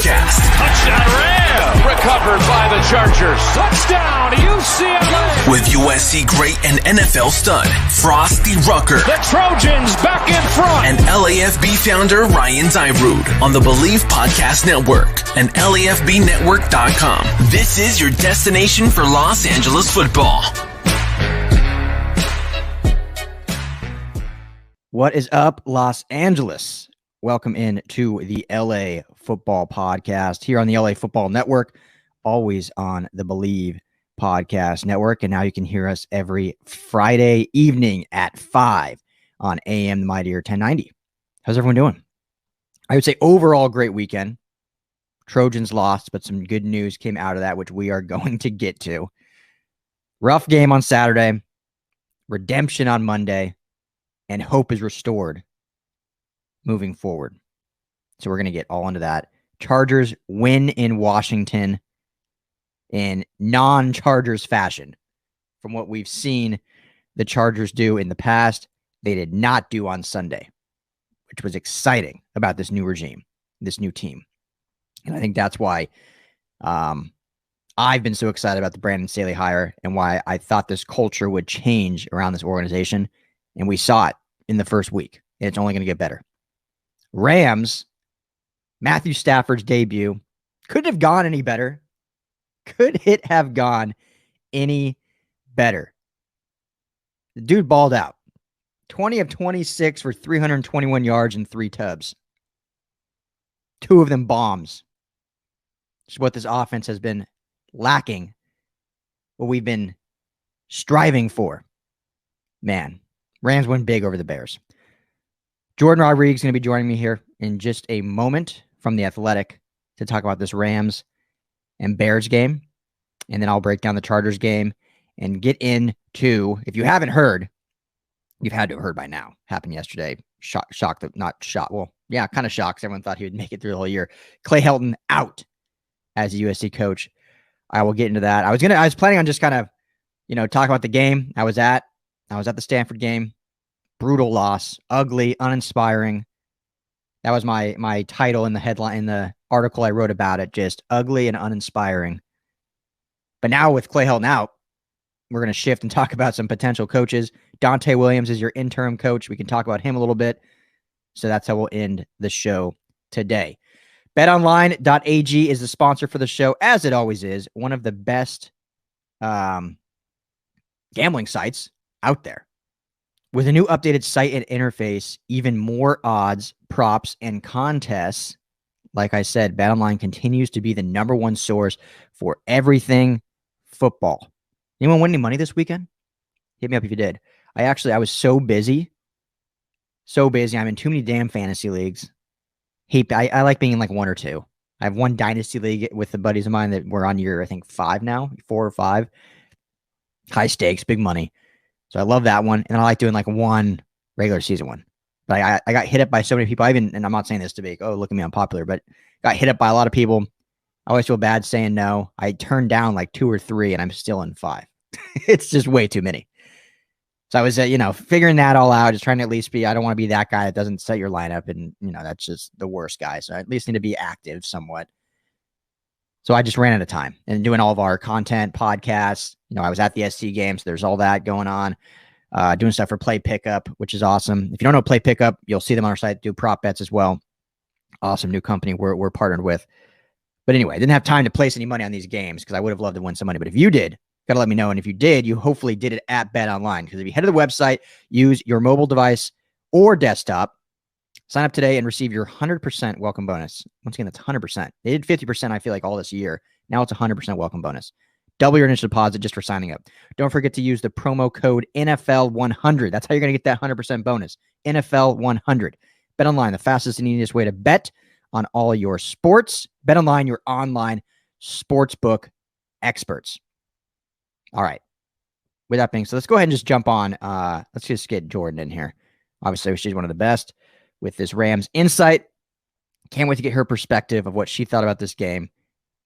podcast. Touchdown Ram! Recovered by the Chargers. Touchdown UCLA! With USC great and NFL stud, Frostee Rucker. The Trojans back in front. And LAFB founder Ryan Dyrud on the Believe Podcast Network and LAFBnetwork.com. This is your destination for Los Angeles football. What is up, Los Angeles? Welcome in to the LA Football Podcast here on the LA Football Network, always on the Believe Podcast Network. And now you can hear us every Friday evening at 5 on AM the Mightier 1090. How's everyone doing? I would say overall great weekend. Trojans lost, but some good news came out of that, which we are going to get to. Rough game on Saturday, redemption on Monday, and hope is restored moving forward. So we're going to get all into that. Chargers win in Washington in non-Chargers fashion. From what we've seen the Chargers do in the past, they did not do on Sunday, which was exciting about this new regime, this new team. And I think that's why I've been so excited about the Brandon Staley hire and why I thought this culture would change around this organization. And we saw it in the first week. And it's only going to get better. Rams, Matthew Stafford's debut. Couldn't have gone any better. Could it have gone any better? The dude balled out. 20 of 26 for 321 yards and 3 tubs. 2 of them bombs. Which is what this offense has been lacking. What we've been striving for. Man. Rams win big over the Bears. Jourdan Rodrigue is going to be joining me here in just a moment from The Athletic to talk about this Rams and Bears game. And then I'll break down the Chargers game and get into, if you haven't heard, you've had to have heard by now. Happened yesterday. Shocked, not shot. Well, yeah, kind of shocked. Everyone thought he would make it through the whole year. Clay Helton out as a USC coach. I will get into that. I was planning on just kind of, talk about the game I was at the Stanford game. Brutal loss, ugly, uninspiring. That was my title in the headline, in the article I wrote about it, just ugly and uninspiring. But now with Clay Helton out, we're going to shift and talk about some potential coaches. Donte Williams is your interim coach. We can talk about him a little bit. So that's how we'll end the show today. BetOnline.ag is the sponsor for the show, as it always is. One of the best gambling sites out there. With a new updated site and interface, even more odds, props, and contests. Like I said, BetOnline continues to be the number one source for everything football. Anyone win any money this weekend? Hit me up if you did. I was so busy. I'm in too many damn fantasy leagues. I like being in like 1 or 2. I have one dynasty league with the buddies of mine that we're on year, I think 5 now, 4 or 5. High stakes, big money. So I love that one. And I like doing like one regular season one. But I got hit up by so many people. And I'm not saying this to be, look at me, I'm popular, but got hit up by a lot of people. I always feel bad saying no. I turned down like 2 or 3 and I'm still in 5. It's just way too many. So I was, figuring that all out, just trying to at least I don't want to be that guy that doesn't set your lineup. And, that's just the worst guy. So I at least need to be active somewhat. So I just ran out of time and doing all of our content, podcasts. I was at the SC game, so there's all that going on. Doing stuff for Play Pickup, which is awesome. If you don't know Play Pickup, you'll see them on our site, do prop bets as well. Awesome new company we're partnered with. But anyway, I didn't have time to place any money on these games because I would have loved to win some money. But if you did, got to let me know. And if you did, you hopefully did it at BetOnline. Because if you head to the website, use your mobile device or desktop, sign up today and receive your 100% welcome bonus. Once again, that's 100%. They did 50%, I feel like, all this year. Now it's 100% welcome bonus. Double your initial deposit just for signing up. Don't forget to use the promo code NFL100. That's how you're going to get that 100% bonus. NFL100. BetOnline, the fastest and easiest way to bet on all your sports. BetOnline, your online sportsbook experts. All right. With that being said, let's go ahead and just jump on. Let's just get Jourdan in here. Obviously, she's one of the best with this Rams insight. Can't wait to get her perspective of what she thought about this game.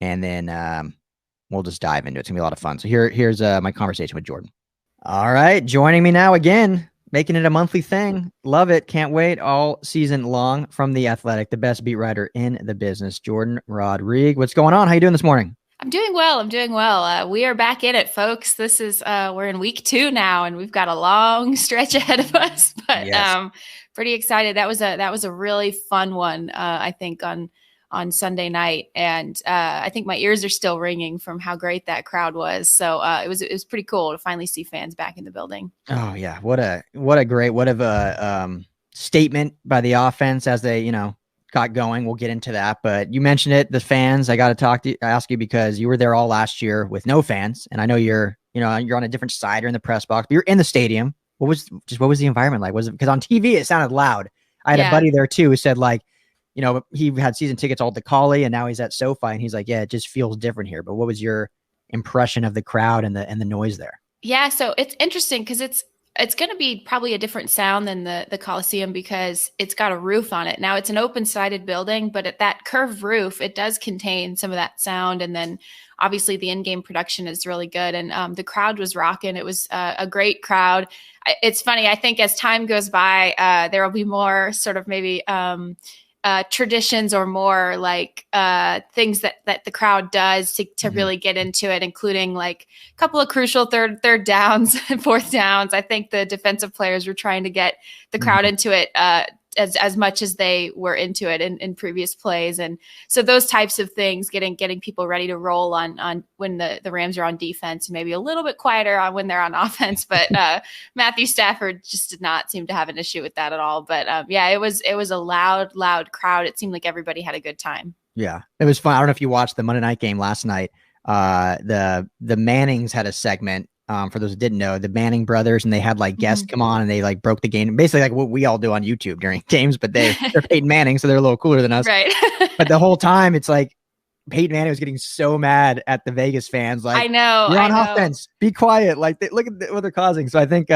And then we'll just dive into it. It's going to be a lot of fun. So here's my conversation with Jourdan. All right. Joining me now again Making it a monthly thing. Love it. Can't wait all season long. From The Athletic, the best beat writer in the business, Jourdan Rodrigue. What's going on? How you doing this morning? I'm doing well. We are back in it, folks. This is we're in week 2 now, and we've got a long stretch ahead of us. But Yes. Pretty excited. That was a really fun one. I think on Sunday night, and I think my ears are still ringing from how great that crowd was. So it was pretty cool to finally see fans back in the building. Oh yeah, what a statement by the offense as they got going. We'll get into that, but you mentioned it, the fans. I got to ask you because you were there all last year with no fans, and I know you're on a different side or in the press box, but you're in the stadium. What was the environment like? Was it because on TV it sounded loud? I had a buddy there too who said like, he had season tickets all at the Collie and now he's at SoFi and he's like, yeah, it just feels different here. But what was your impression of the crowd and the noise there? Yeah, so it's interesting because it's going to be probably a different sound than the Coliseum because it's got a roof on it. Now it's an open-sided building, but at that curved roof, it does contain some of that sound. And then obviously the in-game production is really good. And the crowd was rocking. It was a great crowd. It's funny. I think as time goes by, there will be more sort of maybe traditions or more like things that the crowd does to really get into it, including like a couple of crucial third downs and fourth downs. I think the defensive players were trying to get the crowd into it as much as they were into it in previous plays. And so those types of things, getting people ready to roll on when the Rams are on defense, and maybe a little bit quieter on when they're on offense. But Matthew Stafford just did not seem to have an issue with that at all. But it was a loud crowd. It seemed like everybody had a good time. Yeah, it was fun. I don't know if you watched the Monday night game last night. The Mannings had a segment. For those who didn't know, the Manning brothers, and they had like guests come on and they like broke the game, basically like what we all do on YouTube during games, but they're Peyton Manning, so they're a little cooler than us. Right. But the whole time it's like Peyton Manning was getting so mad at the Vegas fans. Like, I know. You're on offense. Be quiet. Like, look at what they're causing. So I think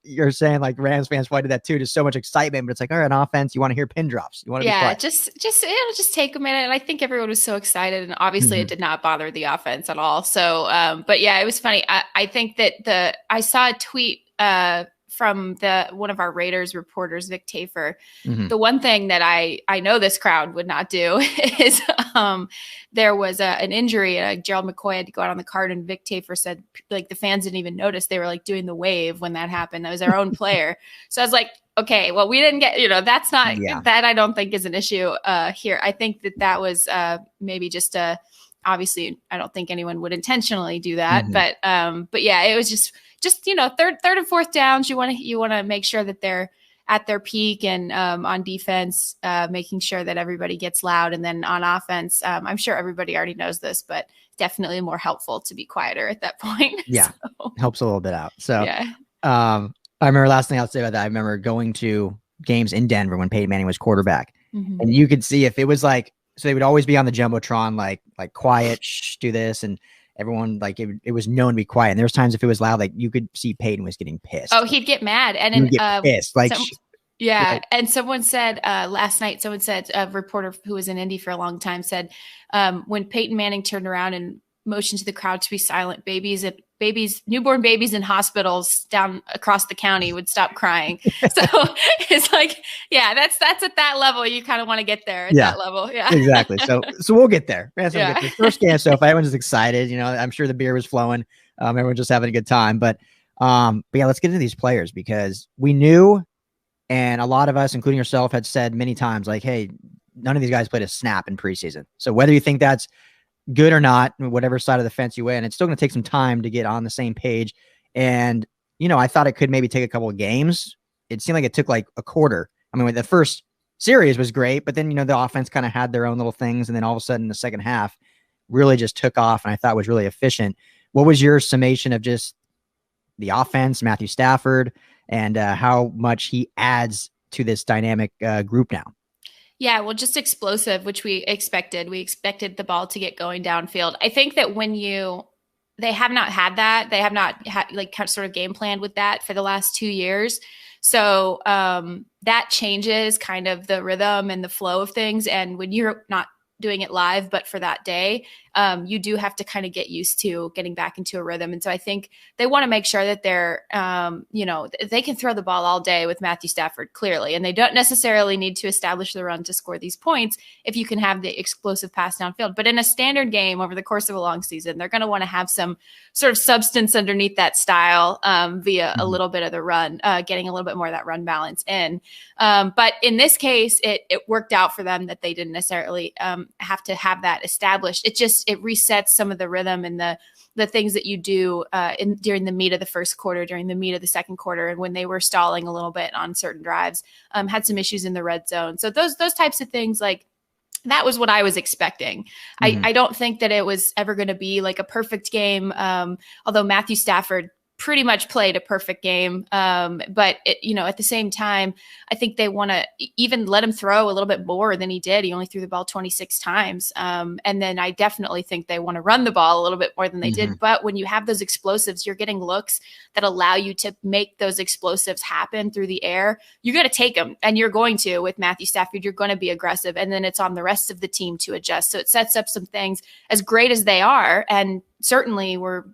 you're saying like Rams fans probably did that too. Just so much excitement, but it's like, all right, on offense, you want to hear pin drops. You want to be quiet. just it'll just take a minute. And I think everyone was so excited, and obviously it did not bother the offense at all. So, but yeah, it was funny. I think that I saw a tweet from one of our Raiders reporters, Vic Tafer. The one thing that I know this crowd would not do is there was an injury. Gerald McCoy had to go out on the card, and Vic Tafer said like the fans didn't even notice. They were like doing the wave when that happened. That was their own player. So I was like, okay, well, we didn't get, that's not, that I don't think is an issue here. I think that was maybe just obviously I don't think anyone would intentionally do that, but yeah, it was just third and fourth downs. You want to make sure that they're at their peak, and on defense, making sure that everybody gets loud. And then on offense, I'm sure everybody already knows this, but definitely more helpful to be quieter at that point. Yeah. So, helps a little bit out. So, I remember last thing I'll say about that. I remember going to games in Denver when Peyton Manning was quarterback, and you could see if it was like, so they would always be on the Jumbotron, like quiet, shh, do this. And everyone, like, it was known to be quiet. And there was times if it was loud, like you could see Peyton was getting pissed. Oh, he'd get mad. And then get pissed. Like, and someone said last night, a reporter who was in Indy for a long time said, when Peyton Manning turned around and motioned to the crowd to be silent, newborn babies in hospitals down across the county would stop crying. So it's like, yeah, that's at that level. You kind of want to get there at that level. Yeah, exactly. So we'll get there. First game. So if everyone's excited, I'm sure the beer was flowing. Everyone's just having a good time, but yeah, let's get into these players because we knew, and a lot of us, including yourself, had said many times, like, hey, none of these guys played a snap in preseason. So whether you think that's good or not, whatever side of the fence you win, it's still going to take some time to get on the same page. And, I thought it could maybe take a couple of games. It seemed like it took like a quarter. I mean, the first series was great, but then, the offense kind of had their own little things. And then all of a sudden the second half really just took off, and I thought was really efficient. What was your summation of just the offense, Matthew Stafford, and how much he adds to this dynamic group now? Yeah, well, just explosive, which we expected. We expected the ball to get going downfield. I think that they have not had that. They have not had like sort of game planned with that for the last 2 years. So that changes kind of the rhythm and the flow of things. And when you're not doing it live, but for that day, you do have to kind of get used to getting back into a rhythm. And so I think they want to make sure that they're, they can throw the ball all day with Matthew Stafford, clearly, and they don't necessarily need to establish the run to score these points if you can have the explosive pass downfield. But in a standard game over the course of a long season, they're going to want to have some sort of substance underneath that style via a little bit of the run, getting a little bit more of that run balance in. But in this case, it worked out for them that they didn't necessarily have to have that established. It resets some of the rhythm and the things that you do during the meat of the first quarter, during the meat of the second quarter, and when they were stalling a little bit on certain drives, had some issues in the red zone. So those types of things, like, that was what I was expecting. I don't think that it was ever going to be like a perfect game. Although Matthew Stafford pretty much played a perfect game. But at the same time, I think they want to even let him throw a little bit more than he did. He only threw the ball 26 times. And then I definitely think they want to run the ball a little bit more than they did. But when you have those explosives, you're getting looks that allow you to make those explosives happen through the air. You're going to take them, and you're going to, with Matthew Stafford, you're going to be aggressive. And then it's on the rest of the team to adjust. So it sets up some things, as great as they are, and certainly were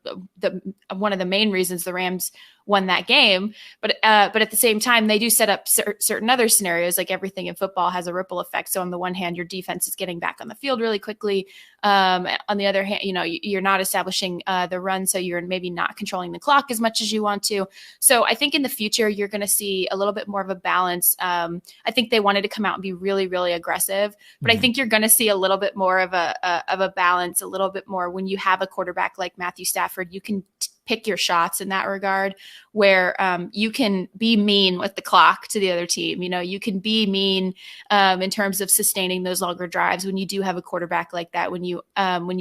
one of the main reasons the Rams won that game. But at the same time, they do set up certain other scenarios. Like everything in football has a ripple effect. So on the one hand, your defense is getting back on the field really quickly. On the other hand, you're not establishing the run, so you're maybe not controlling the clock as much as you want to. So I think in the future, you're going to see a little bit more of a balance. I think they wanted to come out and be really, really aggressive, but I think you're going to see a little bit more of a balance, a little bit more when you have a quarterback like Matthew Stafford. You can pick your shots in that regard, where you can be mean with the clock to the other team. You can be mean in terms of sustaining those longer drives when you do have a quarterback like that. When you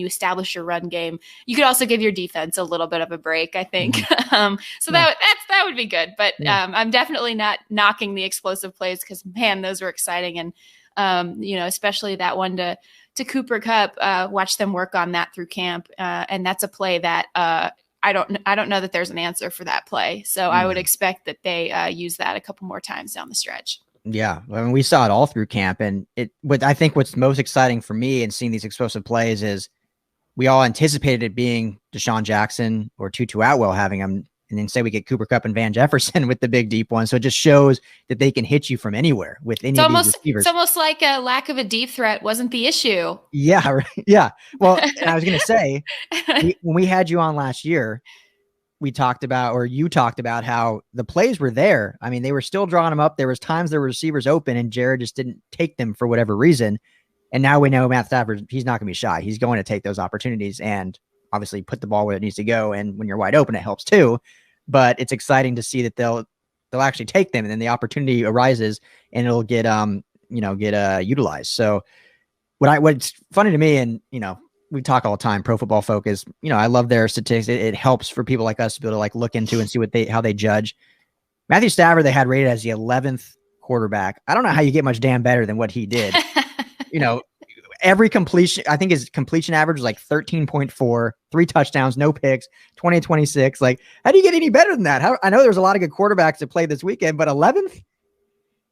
establish your run game, you could also give your defense a little bit of a break, I think. That would be good. But I'm definitely not knocking the explosive plays, because man, those were exciting. And especially that one to Cooper Kupp, watch them work on that through camp. And that's a play that I don't know that there's an answer for that play. So I would expect that they use that a couple more times down the stretch. Yeah. I mean, we saw it all through camp, and I think what's most exciting for me in seeing these explosive plays is we all anticipated it being Deshaun Jackson or Tutu Atwell having them. And then say we get Cooper Kupp and Van Jefferson with the big deep one. So it just shows that they can hit you from anywhere with any of these receivers. It's almost like a lack of a deep threat wasn't the issue. Yeah. Right. Yeah. Well, and I was going to say, when we had you on last year, you talked about how the plays were there. I mean, they were still drawing them up. There was times there were receivers open and Jared just didn't take them for whatever reason. And now we know Matt Stafford, he's not going to be shy. He's going to take those opportunities and obviously put the ball where it needs to go. And when you're wide open, it helps too. But it's exciting to see that they'll actually take them, and then the opportunity arises and it'll get utilized. So what's funny to me, and we talk all the time, Pro Football Focus, I love their statistics. It helps for people like us to be able to look into and see how they judge. Matthew Stafford, they had rated as the 11th quarterback. I don't know how you get much damn better than what he did. Every completion, I think his completion average was 13.4, 3 touchdowns, no picks, 20-26. How do you get any better than that? I know there's a lot of good quarterbacks that played this weekend, but 11th?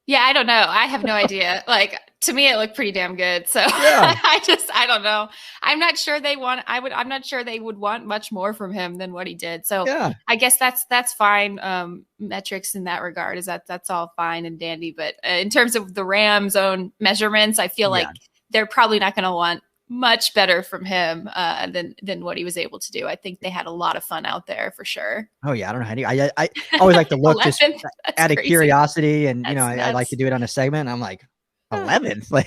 Yeah, I don't know. I have no idea. To me, it looked pretty damn good. So yeah. I don't know. I'm not sure I'm not sure they would want much more from him than what he did. So yeah. I guess that's fine. Metrics in that regard is that's all fine and dandy. But in terms of the Rams' own measurements, I feel like they're probably not going to want much better from him than what he was able to do. I think they had a lot of fun out there for sure. Oh yeah, I don't know how to. I always like to look just out of curiosity, and I like to do it on a segment. I'm like 11th.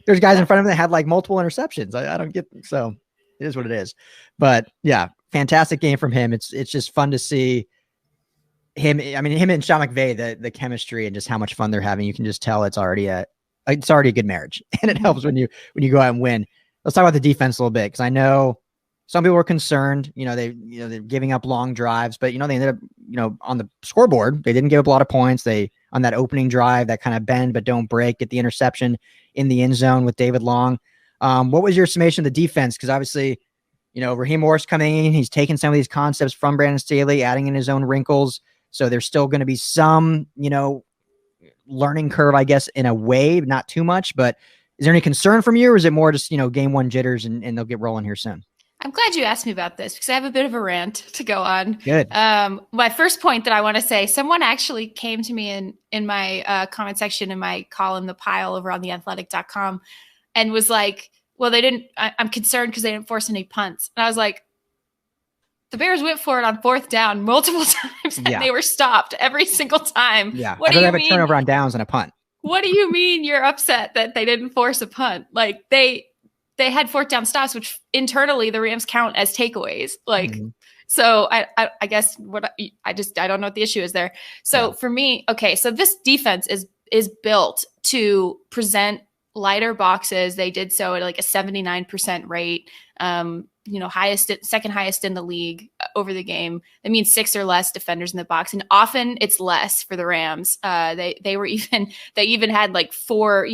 There's guys in front of them that had multiple interceptions. I don't get. So it is what it is. But yeah, fantastic game from him. It's just fun to see him. I mean, him and Sean McVay, the chemistry and just how much fun they're having. You can just tell it's already a good marriage, and it helps when you go out and win. Let's talk about the defense a little bit, because I know some people were concerned. They're giving up long drives, but they ended up on the scoreboard they didn't give up a lot of points. They on that opening drive, that kind of bend but don't break, get the interception in the end zone with David Long. What was your summation of the defense? Because obviously, Raheem Morris coming in, he's taking some of these concepts from Brandon Staley, adding in his own wrinkles. So there's still going to be some learning curve, I guess, in a way, not too much, but Is there any concern from you, or is it more just, game one jitters and they'll get rolling here soon? I'm glad you asked me about this because I have a bit of a rant to go on. Good. My first point that I want to say, someone actually came to me in my comment section in my column, The Pile, over on theathletic.com, and was like, well, I'm concerned because they didn't force any punts. And I was like, the Bears went for it on 4th down multiple times and they were stopped every single time. Yeah. What do you mean? Have a turnover on downs and a punt. What do you mean you're upset that they didn't force a punt? Like they had 4th down stops, which internally the Rams count as takeaways. Like, so I guess I don't know what the issue is there. So for me, okay, so this defense is built to present lighter boxes. They did so at like a 79% rate. Second highest in the league over the game. That means 6 or less defenders in the box, and often it's less for the Rams. They even had like four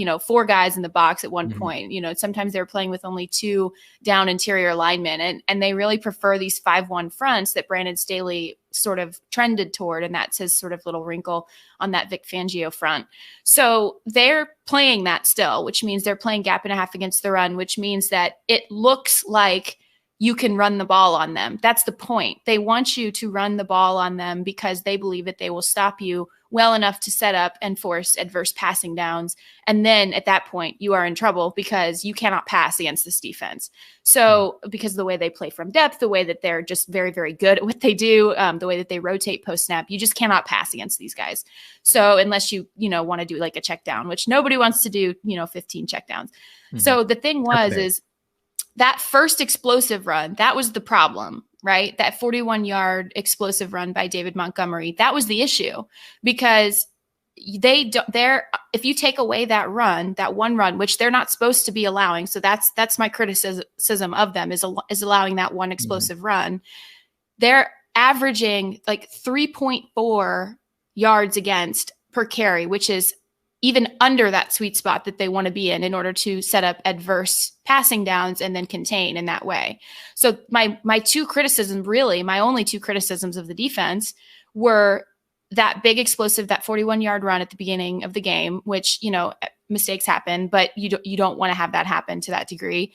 guys in the box at one point. Sometimes they were playing with only 2 down interior linemen, and they really prefer these 5-1 fronts that Brandon Staley sort of trended toward, and that's his sort of little wrinkle on that Vic Fangio front. So they're playing that still, which means they're playing gap and a half against the run, which means that it looks like you can run the ball on them. That's the point. They want you to run the ball on them because they believe that they will stop you well enough to set up and force adverse passing downs. And then at that point, you are in trouble because you cannot pass against this defense. So because of the way they play from depth, the way that they're just very, very good at what they do, the way that they rotate post snap, you just cannot pass against these guys. So unless you want to do like a check down, which nobody wants to do, 15 check downs. So the thing is that first explosive run, that was the problem, right? That 41-yard explosive run by David Montgomery, that was the issue, because if you take away that run, that one run, which they're not supposed to be allowing, so that's my criticism of them is allowing that one explosive run. They're averaging like 3.4 yards against per carry, which is even under that sweet spot that they want to be in order to set up adverse passing downs and then contain in that way. So my only two criticisms of the defense were that big explosive, that 41-yard run at the beginning of the game, which, mistakes happen, but you don't want to have that happen to that degree.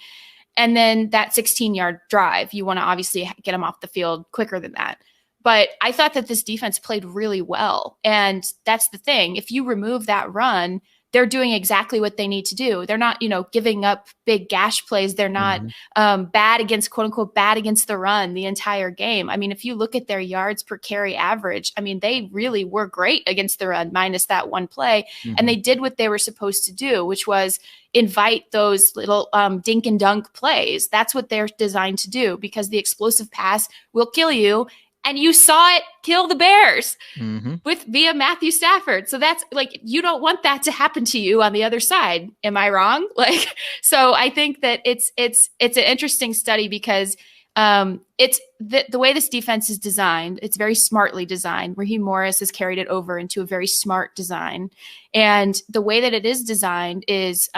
And then that 16-yard drive, you want to obviously get them off the field quicker than that. But I thought that this defense played really well. And that's the thing. If you remove that run, they're doing exactly what they need to do. They're not, giving up big gash plays. They're not bad against, quote unquote, bad against the run the entire game. I mean, if you look at their yards per carry average, I mean, they really were great against the run minus that one play. And they did what they were supposed to do, which was invite those little dink and dunk plays. That's what they're designed to do, because the explosive pass will kill you. And you saw it kill the Bears via Matthew Stafford. So that's like, you don't want that to happen to you on the other side. Am I wrong? So I think that it's an interesting study because it's the way this defense is designed. It's very smartly designed. Raheem Morris has carried it over into a very smart design. And the way that it is designed is,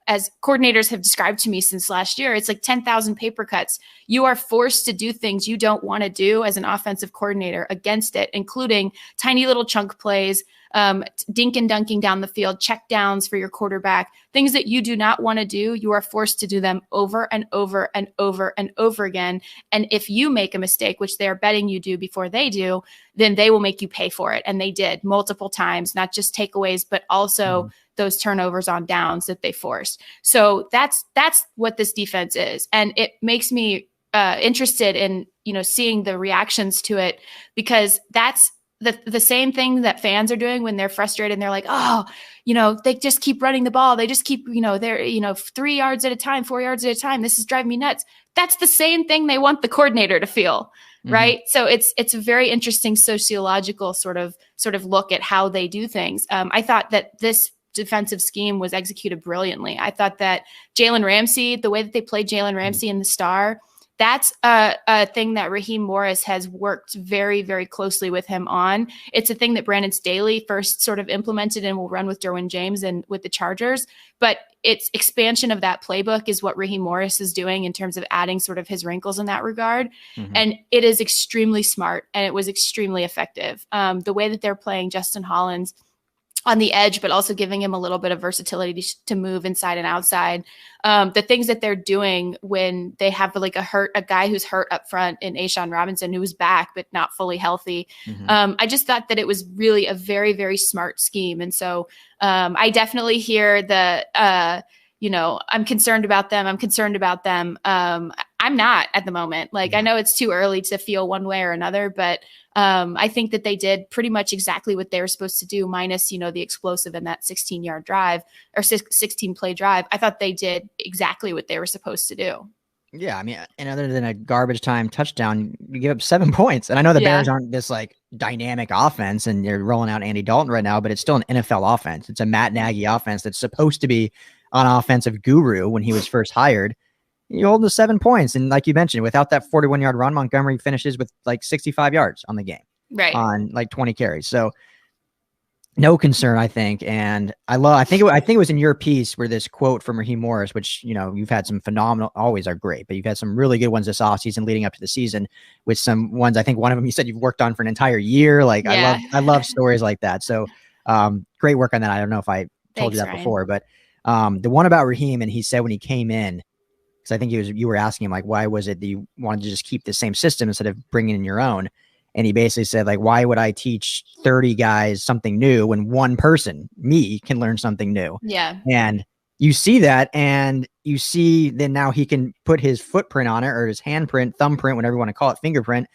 as coordinators have described to me since last year, it's like 10,000 paper cuts. You are forced to do things you don't want to do as an offensive coordinator against it, including tiny little chunk plays, dink and dunking down the field, check downs for your quarterback, things that you do not want to do. You are forced to do them over and over and over and over again. And if you make a mistake, which they are betting you do before they do, then they will make you pay for it. And they did multiple times, not just takeaways, but also those turnovers on downs that they forced. So that's what this defense is. And it makes me interested in, seeing the reactions to it, because that's the same thing that fans are doing when they're frustrated and they're like, they just keep running the ball. They just keep, they're, 3 yards at a time, 4 yards at a time. This is driving me nuts. That's the same thing they want the coordinator to feel. Right. So it's a very interesting sociological sort of look at how they do things. I thought that this defensive scheme was executed brilliantly. I thought that Jalen Ramsey, the way that they played Jalen Ramsey in the star, that's a thing that Raheem Morris has worked very, very closely with him on. It's a thing that Brandon Staley first sort of implemented and will run with Derwin James and with the Chargers. But its expansion of that playbook is what Raheem Morris is doing in terms of adding sort of his wrinkles in that regard. And it is extremely smart and it was extremely effective. The way that they're playing Justin Hollins on the edge, but also giving him a little bit of versatility to move inside and outside. The things that they're doing when they have like a guy who's hurt up front in A'Shawn Robinson, who was back but not fully healthy. I just thought that it was really a very, very smart scheme. And so I definitely hear the, I'm concerned about them. I'm not at the moment. Like, I know it's too early to feel one way or another, but I think that they did pretty much exactly what they were supposed to do, minus, the explosive in that 16-yard drive or 16-play drive. I thought they did exactly what they were supposed to do. Yeah, I mean, and other than a garbage time touchdown, you give up 7 points. And I know the Bears aren't this like dynamic offense and you're rolling out Andy Dalton right now, but it's still an NFL offense. It's a Matt Nagy offense that's supposed to be an offensive guru when he was first hired. You hold the 7 points. And like you mentioned, without that 41-yard run, Montgomery finishes with like 65 yards on the game, right? On like 20 carries. So no concern, I think. And I think it was in your piece where this quote from Raheem Morris, which, you've had some phenomenal, always are great, but you've had some really good ones this offseason leading up to the season with some ones. I think one of them you said you've worked on for an entire year. Like I love stories like that. So great work on that. I don't know if I told you that Ryan. before, but the one about Raheem, and he said when he came in, because I think you were asking him, like, why was it that you wanted to just keep the same system instead of bringing in your own? And he basically said, like, why would I teach 30 guys something new when one person, me, can learn something new? Yeah. And you see that, and you see then now he can put his footprint on it, or his handprint, thumbprint, whatever you want to call it, fingerprint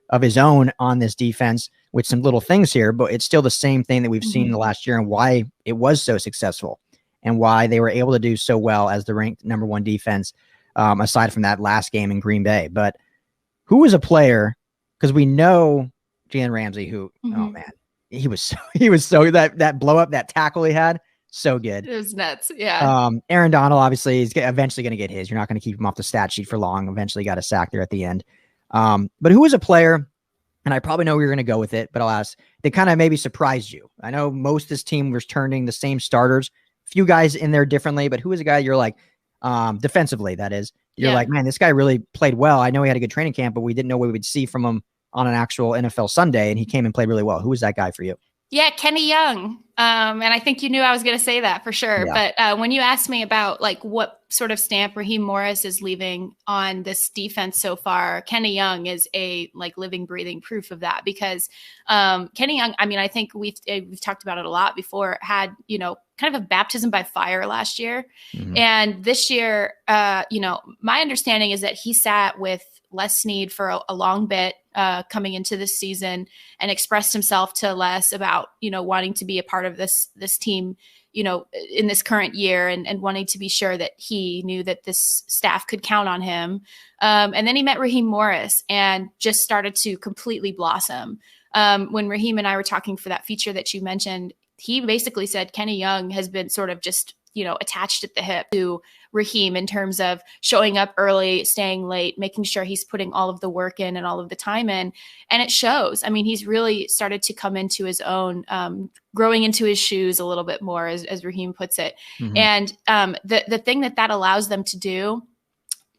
of his own on this defense with some little things here. But it's still the same thing that we've seen in the last year, and why it was so successful and why they were able to do so well as the ranked number 1 defense, aside from that last game in Green Bay. But who was a player? Because we know Jalen Ramsey, who, oh man, he was so that blow up, that tackle he had, so good. It was nuts. Yeah. Aaron Donald, obviously, is eventually going to get his. You're not going to keep him off the stat sheet for long. Eventually got a sack there at the end. But who was a player, and I probably know where you're going to go with it, but I'll ask, they kind of maybe surprised you. I know most of this team was turning the same starters, few guys in there differently, but who was a guy you're like, defensively, that is, you're like, man, this guy really played well. I know he had a good training camp, but we didn't know what we would see from him on an actual NFL Sunday, and he came and played really well. Who was that guy for you? Yeah, Kenny Young. And I think you knew I was going to say that for sure. Yeah. But when you asked me about like what sort of stamp Raheem Morris is leaving on this defense so far, Kenny Young is a like living, breathing proof of that, because Kenny Young, I mean, I think we've talked about it a lot before, had, kind of a baptism by fire last year. And this year, my understanding is that he sat with Les Snead for a long bit coming into this season and expressed himself to Les about, wanting to be a part of this team, in this current year, and wanting to be sure that he knew that this staff could count on him. And then he met Raheem Morris and just started to completely blossom. When Raheem and I were talking for that feature that you mentioned, he basically said Kenny Young has been sort of just, attached at the hip to Raheem in terms of showing up early, staying late, making sure he's putting all of the work in and all of the time in. And it shows. I mean, he's really started to come into his own, growing into his shoes a little bit more, as Raheem puts it. And the thing that allows them to do,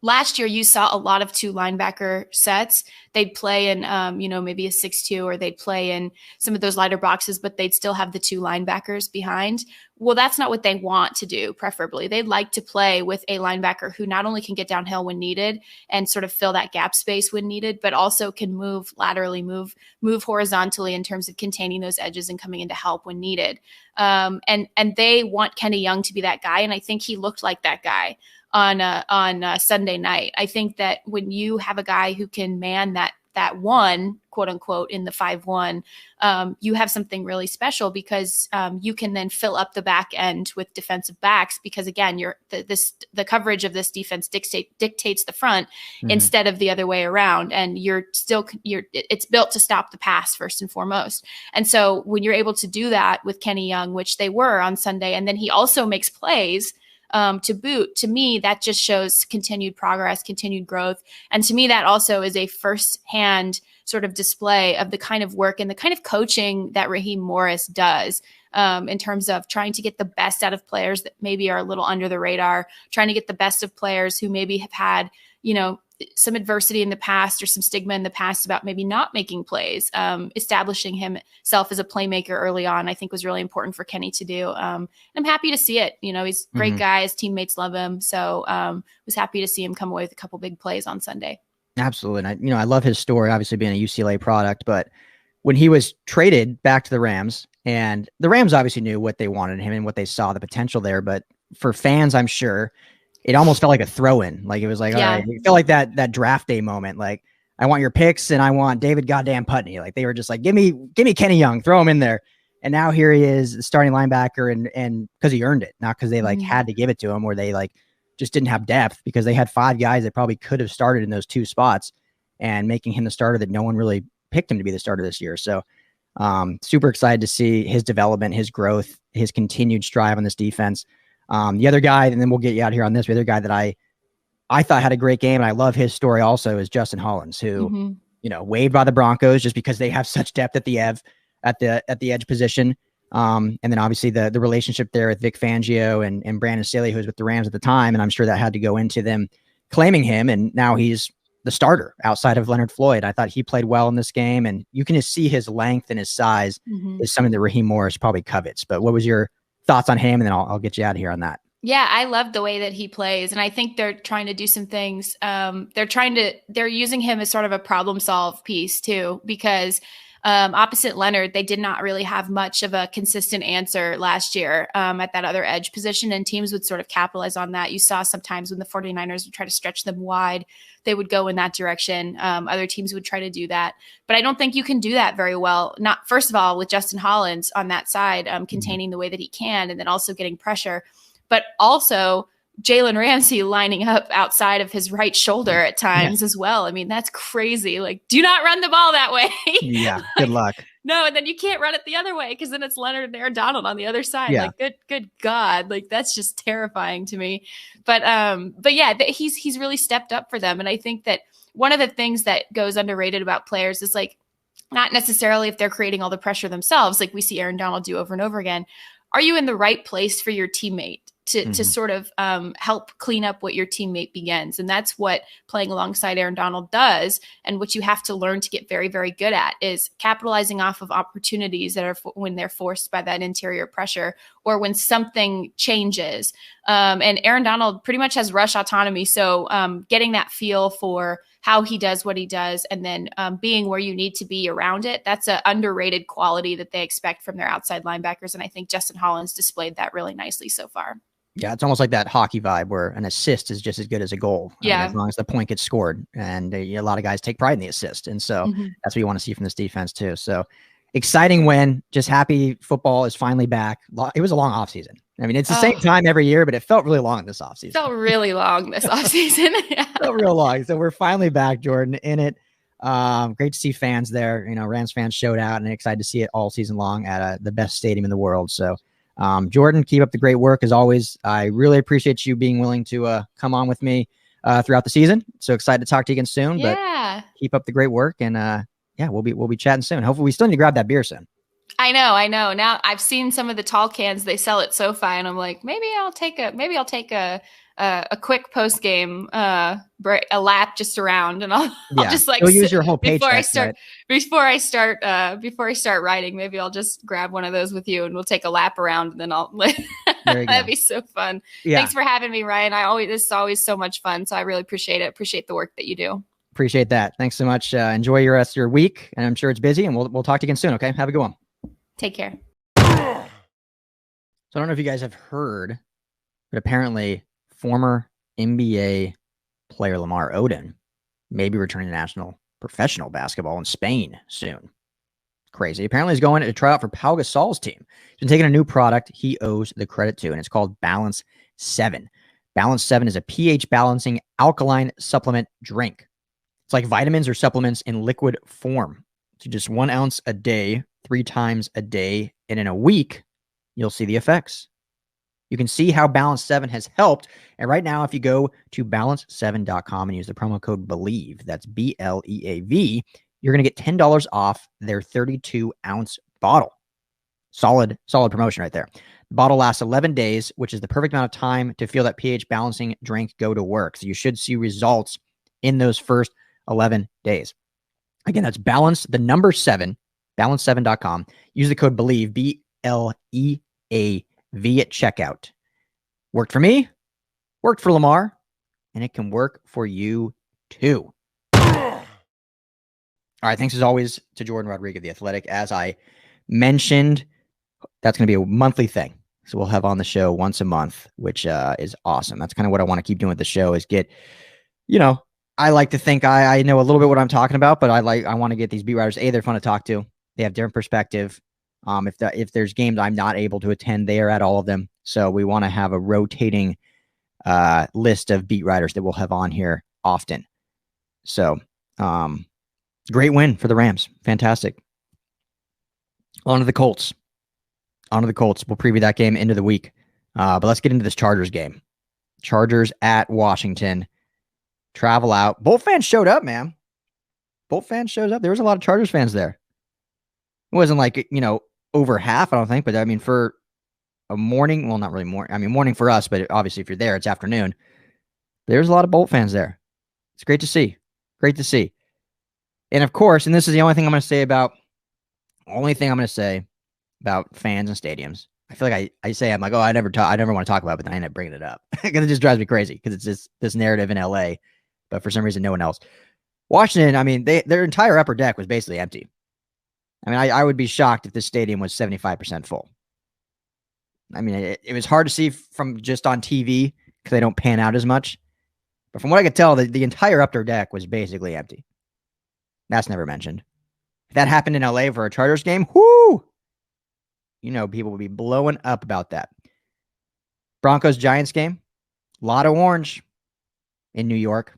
last year, you saw a lot of 2 linebacker sets. They'd play in, maybe a 6-2, or they'd play in some of those lighter boxes, but they'd still have the 2 linebackers behind. Well, that's not what they want to do, preferably. They'd like to play with a linebacker who not only can get downhill when needed and sort of fill that gap space when needed, but also can move laterally, move horizontally in terms of containing those edges and coming in to help when needed. And they want Kenny Young to be that guy, and I think he looked like that guy on Sunday night. I think that when you have a guy who can man that one, quote unquote, in the 5-1, you have something really special, because you can then fill up the back end with defensive backs, because again, the coverage of this defense dictates the front instead of the other way around. And it's built to stop the pass first and foremost. And so when you're able to do that with Kenny Young, which they were on Sunday, and then he also makes plays to boot, to me, that just shows continued progress, continued growth. And to me, that also is a firsthand sort of display of the kind of work and the kind of coaching that Raheem Morris does, in terms of trying to get the best out of players that maybe are a little under the radar, trying to get the best of players who maybe have had, some adversity in the past or some stigma in the past about maybe not making plays. Establishing himself as a playmaker early on, I think, was really important for Kenny to do. I'm happy to see it. He's a great guy. His teammates love him. So was happy to see him come away with a couple big plays on Sunday. Absolutely. And I love his story, obviously being a UCLA product, but when he was traded back to the Rams, and the Rams obviously knew what they wanted in him and what they saw the potential there, but for fans, I'm sure it almost felt like a throw-in. Like it was like, all right, it felt like that draft day moment. Like, I want your picks and I want David goddamn Putney. Like they were just like, give me Kenny Young, throw him in there. And now here he is, the starting linebacker, and because he earned it, not because they had to give it to him, or they just didn't have depth, because they had 5 guys that probably could have started in those 2 spots, and making him the starter that no one really picked him to be the starter this year. So super excited to see his development, his growth, his continued strive on this defense. The other guy, and then we'll get you out here on this, the other guy that I thought had a great game, and I love his story also, is Justin Hollins, who, waived by the Broncos just because they have such depth at the edge position. And then obviously the relationship there with Vic Fangio and Brandon Staley, who was with the Rams at the time. And I'm sure that had to go into them claiming him. And now he's the starter outside of Leonard Floyd. I thought he played well in this game, and you can just see his length and his size is something that Raheem Morris probably covets. But what was your thoughts on him? And then I'll get you out of here on that. Yeah, I love the way that he plays. And I think they're trying to do some things. They're using him as sort of a problem solve piece too, because opposite Leonard, they did not really have much of a consistent answer last year at that other edge position, and teams would sort of capitalize on that. You saw sometimes when the 49ers would try to stretch them wide, they would go in that direction. Other teams would try to do that. But I don't think you can do that very well. Not, first of all, with Justin Hollins on that side, containing the way that he can, and then also getting pressure. But also Jalen Ramsey lining up outside of his right shoulder at times as well. I mean, that's crazy. Like, do not run the ball that way. Yeah, good luck. No, and then you can't run it the other way, because then it's Leonard and Aaron Donald on the other side. Yeah. Like, good God, like that's just terrifying to me. But yeah, he's really stepped up for them, and I think that one of the things that goes underrated about players is like, not necessarily if they're creating all the pressure themselves, like we see Aaron Donald do over and over again. Are you in the right place for your teammate to sort of help clean up what your teammate begins? And that's what playing alongside Aaron Donald does, and what you have to learn to get very, very good at is capitalizing off of opportunities that are when they're forced by that interior pressure, or when something changes. And Aaron Donald pretty much has rush autonomy. So getting that feel for how he does what he does, and then being where you need to be around it, that's an underrated quality that they expect from their outside linebackers. And I think Justin Hollins displayed that really nicely so far. Yeah, it's almost like that hockey vibe where an assist is just as good as a goal. Yeah. As long as the point gets scored. And a lot of guys take pride in the assist. And so that's what you want to see from this defense too. So exciting win. Just happy football is finally back. It was a long offseason. I mean, it's the same time every year, but it felt really long this offseason. Felt really long this offseason. Yeah. Felt real long. So we're finally back, Jourdan, in it. Great to see fans there. Rams fans showed out, and excited to see it all season long at the best stadium in the world. So Jourdan, keep up the great work as always. I really appreciate you being willing to come on with me throughout the season. So excited to talk to you again soon. Yeah. But keep up the great work, and we'll be chatting soon. Hopefully, we still need to grab that beer soon. I know. Now I've seen some of the tall cans they sell at SoFi, and I'm like, maybe I'll take a quick post game a lap just around, and I'll just like use your whole paycheck before I start riding. Maybe I'll just grab one of those with you, and we'll take a lap around, and then I'll. That'd be so fun. Yeah. Thanks for having me, Ryan. This is always so much fun, so I really appreciate it. Appreciate the work that you do. Appreciate that. Thanks so much. Enjoy your rest of your week, and I'm sure it's busy, and we'll talk to you again soon. Okay, have a good one. Take care. So I don't know if you guys have heard, but apparently former NBA player Lamar Odom may be returning to national professional basketball in Spain soon. Crazy. Apparently he's going to try out for Pau Gasol's team. He's been taking a new product he owes the credit to, and it's called Balance 7. Balance 7 is a pH balancing alkaline supplement drink. It's like vitamins or supplements in liquid form. So just 1 ounce a day, 3 times a day, and in a week, you'll see the effects. You can see how Balance 7 has helped. And right now, if you go to balance7.com and use the promo code BELIEVE, that's BLEAV, you're going to get $10 off their 32-ounce bottle. Solid promotion right there. The bottle lasts 11 days, which is the perfect amount of time to feel that pH balancing drink go to work. So you should see results in those first 11 days. Again, that's balance, the number 7, balance7.com. Use the code BELIEVE, BLEAV at checkout. Worked for me, worked for Lamar, and it can work for you too. All right, thanks as always to Jourdan Rodrigue of The Athletic. As I mentioned, that's going to be a monthly thing. So we'll have on the show once a month, which is awesome. That's kind of what I want to keep doing with the show is get, I like to think I know a little bit what I'm talking about, but I want to get these beat writers. They're fun to talk to. They have different perspective. If there's games I'm not able to attend, they are at all of them. So we want to have a rotating list of beat writers that we'll have on here often. So great win for the Rams. Fantastic. On to the Colts. We'll preview that game into the week. But let's get into this Chargers game. Chargers at Washington. Travel out. Bolt fans showed up, man. Bolt fans showed up. There was a lot of Chargers fans there. It wasn't like, over half, I don't think. But, I mean, for a morning, well, not really morning. I mean, morning for us, but obviously if you're there, it's afternoon. There's a lot of Bolt fans there. It's great to see. Great to see. And, of course, and this is the only thing I'm going to say about fans and stadiums. I feel like I say, I'm like, oh, I never want to talk about it, but then I end up bringing it up because it just drives me crazy because it's this narrative in LA, but for some reason, no one else. Washington, I mean, their entire upper deck was basically empty. I mean, I would be shocked if this stadium was 75% full. I mean, it was hard to see from just on TV because they don't pan out as much. But from what I could tell, the entire upper deck was basically empty. That's never mentioned. If that happened in LA for a Chargers game, whoo! People would be blowing up about that. Broncos-Giants game. A lot of orange in New York.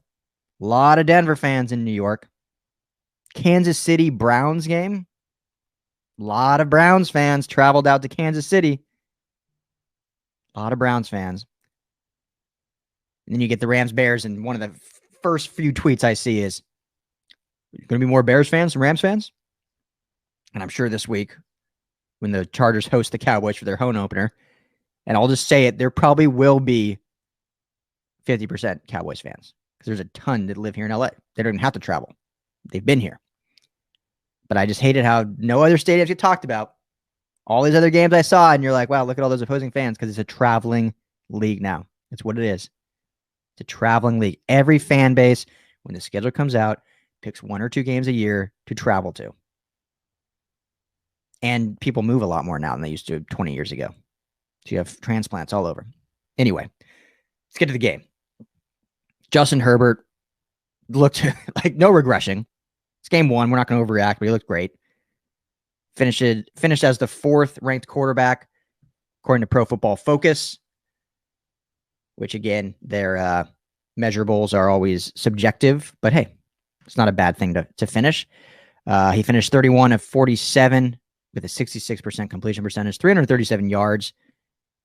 A lot of Denver fans in New York. Kansas City Browns game. A lot of Browns fans traveled out to Kansas City. A lot of Browns fans. And then you get the Rams-Bears, and one of the first few tweets I see is, going to be more Bears fans than Rams fans? And I'm sure this week, when the Chargers host the Cowboys for their home opener, and I'll just say it, there probably will be 50% Cowboys fans because there's a ton that live here in LA. They don't even have to travel. They've been here. But I just hated how no other stadiums get talked about. All these other games I saw, and you're like, wow, look at all those opposing fans because it's a traveling league now. That's what it is. It's a traveling league. Every fan base, when the schedule comes out, picks 1 or 2 games a year to travel to. And people move a lot more now than they used to 20 years ago. So you have transplants all over. Anyway, let's get to the game. Justin Herbert looked like no regression. It's game 1. We're not going to overreact, but he looked great. Finished as the 4th ranked quarterback, according to Pro Football Focus, which, again, their measurables are always subjective. But, hey, it's not a bad thing to finish. He finished 31 of 47 with a 66% completion percentage, 337 yards,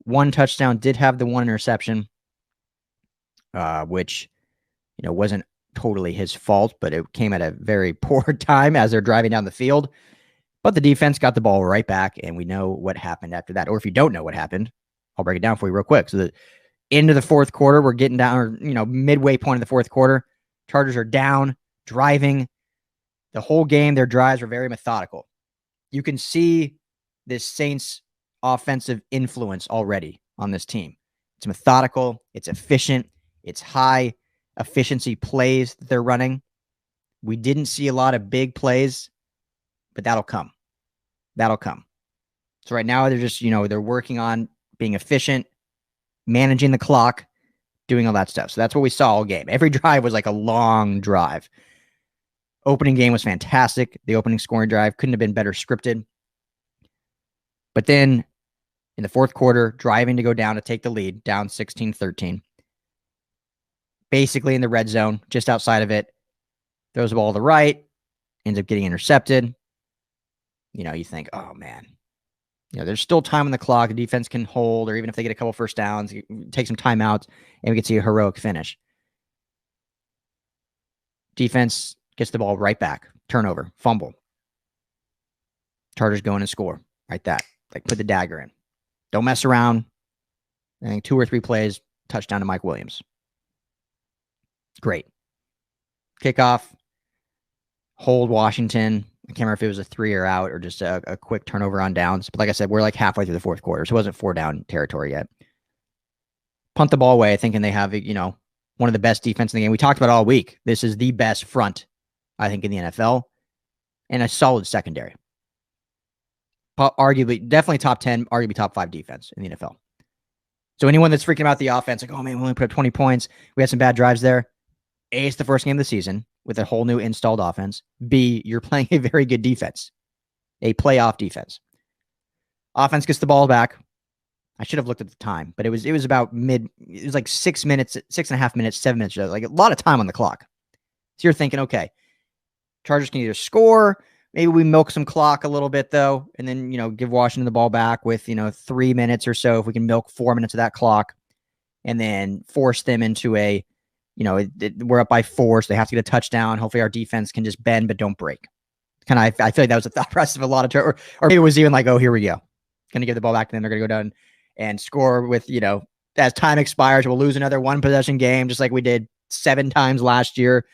1 touchdown, did have the 1 interception, which, wasn't totally his fault, but it came at a very poor time as they're driving down the field. But the defense got the ball right back, and we know what happened after that. Or if you don't know what happened, I'll break it down for you real quick. So the end of the 4th quarter, we're getting down, or, midway point of the 4th quarter. Chargers are down, driving. The whole game, their drives were very methodical. You can see this Saints offensive influence already on this team. It's methodical. It's efficient. It's high efficiency plays that they're running. We didn't see a lot of big plays, but that'll come. That'll come. So right now they're just, they're working on being efficient, managing the clock, doing all that stuff. So that's what we saw all game. Every drive was like a long drive. Opening game was fantastic. The opening scoring drive couldn't have been better scripted. But then in the 4th quarter, driving to go down to take the lead, down 16-13. Basically in the red zone, just outside of it. Throws the ball to the right, ends up getting intercepted. You think, oh, man. There's still time on the clock. The defense can hold, or even if they get a couple first downs, take some timeouts, and we can see a heroic finish. Defense gets the ball right back. Turnover. Fumble. Chargers go in and score. Like that. Like put the dagger in. Don't mess around. I think 2 or 3 plays. Touchdown to Mike Williams. Great. kickoff, hold Washington. I can't remember if it was a 3 or out or just a quick turnover on downs. But like I said, we're like halfway through the fourth quarter, so it wasn't 4 down territory yet. Punt the ball away, thinking they have, one of the best defense in the game. We talked about it all week. This is the best front, I think, in the NFL, and a solid secondary. Arguably, definitely top 10, arguably top 5 defense in the NFL. So anyone that's freaking about the offense, like, oh man, we only put up 20 points. We had some bad drives there. A, it's the first game of the season with a whole new installed offense. B, you're playing a very good defense, a playoff defense. Offense gets the ball back. I should have looked at the time, but it was about it was like 6 minutes, 6.5 minutes, 7 minutes, like a lot of time on the clock. So you're thinking, okay, Chargers can either score, maybe we milk some clock a little bit though, and then, give Washington the ball back with, 3 minutes or so. If we can milk 4 minutes of that clock and then force them into we're up by 4, so they have to get a touchdown. Hopefully our defense can just bend, but don't break. I feel like that was a thought process of a lot of, or maybe it was even like, oh, here we go. Going to give the ball back to them. They're going to go down and score with, as time expires, we'll lose another 1 possession game, just like we did 7 times last year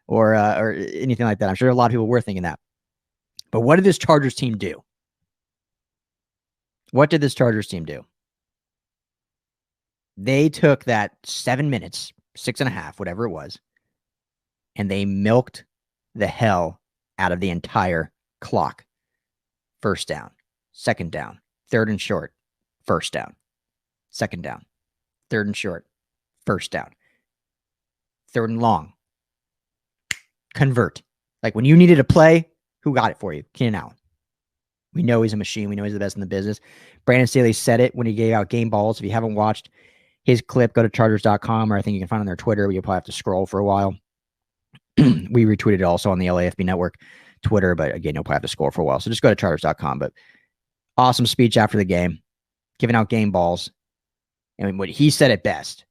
or anything like that. I'm sure a lot of people were thinking that. But what did this Chargers team do? What did this Chargers team do? They took that 7 minutes, 6.5, whatever it was, and they milked the hell out of the entire clock. First down, second down, third and short, first down, second down, third and short, first down, third and long. Convert. Like when you needed a play, who got it for you? Keenan Allen. We know he's a machine. We know he's the best in the business. Brandon Staley said it when he gave out game balls. If you haven't watched his clip, go to Chargers.com, or I think you can find it on their Twitter, but you'll probably have to scroll for a while. We retweeted it also on the LAFB Network Twitter, but again, you'll probably have to scroll for a while. So just go to Chargers.com. But awesome speech after the game, giving out game balls. And what he said it best.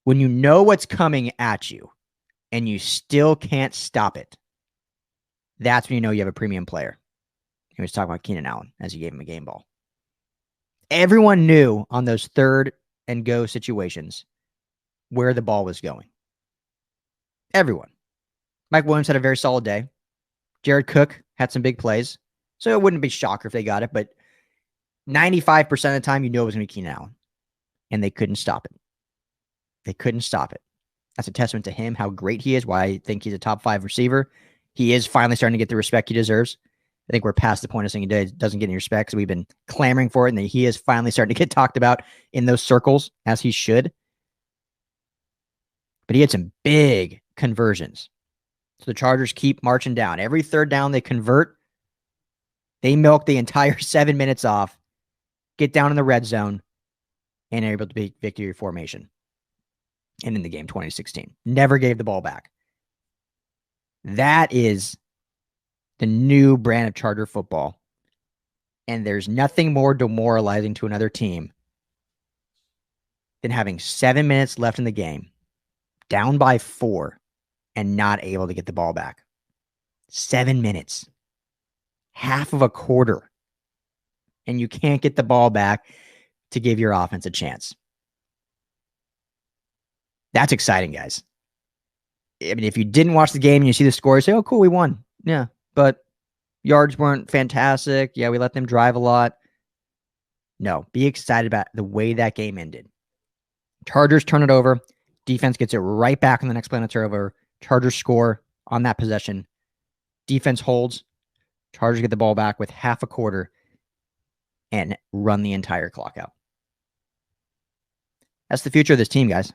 When you know what's coming at you and you still can't stop it, that's when you know you have a premium player. He was talking about Keenan Allen as he gave him a game ball. Everyone knew on those third and go situations where the ball was going. Everyone. Mike Williams had a very solid day. Jared Cook had some big plays. So it wouldn't be a shocker if they got it, but 95% of the time, you know it was going to be Keenan Allen. And they couldn't stop it. They couldn't stop it. That's a testament to him, how great he is, why I think he's a top 5 receiver. He is finally starting to get the respect he deserves. I think we're past the point of saying he doesn't get any respect, because we've been clamoring for it, and he is finally starting to get talked about in those circles, as he should. But he had some big conversions. So the Chargers keep marching down. Every third down they convert, they milk the entire 7 minutes off, get down in the red zone, and are able to beat victory formation. And in the game 2016. Never gave the ball back. That is the new brand of Charger football. And there's nothing more demoralizing to another team than having 7 minutes left in the game, down by 4, and not able to get the ball back. 7 minutes. Half of a quarter. And you can't get the ball back to give your offense a chance. That's exciting, guys. I mean, if you didn't watch the game and you see the score, you say, oh, cool, we won. Yeah, but yards weren't fantastic. Yeah, we let them drive a lot. No, be excited about the way that game ended. Chargers turn it over. Defense gets it right back on the next play on a turnover. Chargers score on that possession. Defense holds. Chargers get the ball back with half a quarter and run the entire clock out. That's the future of this team, guys.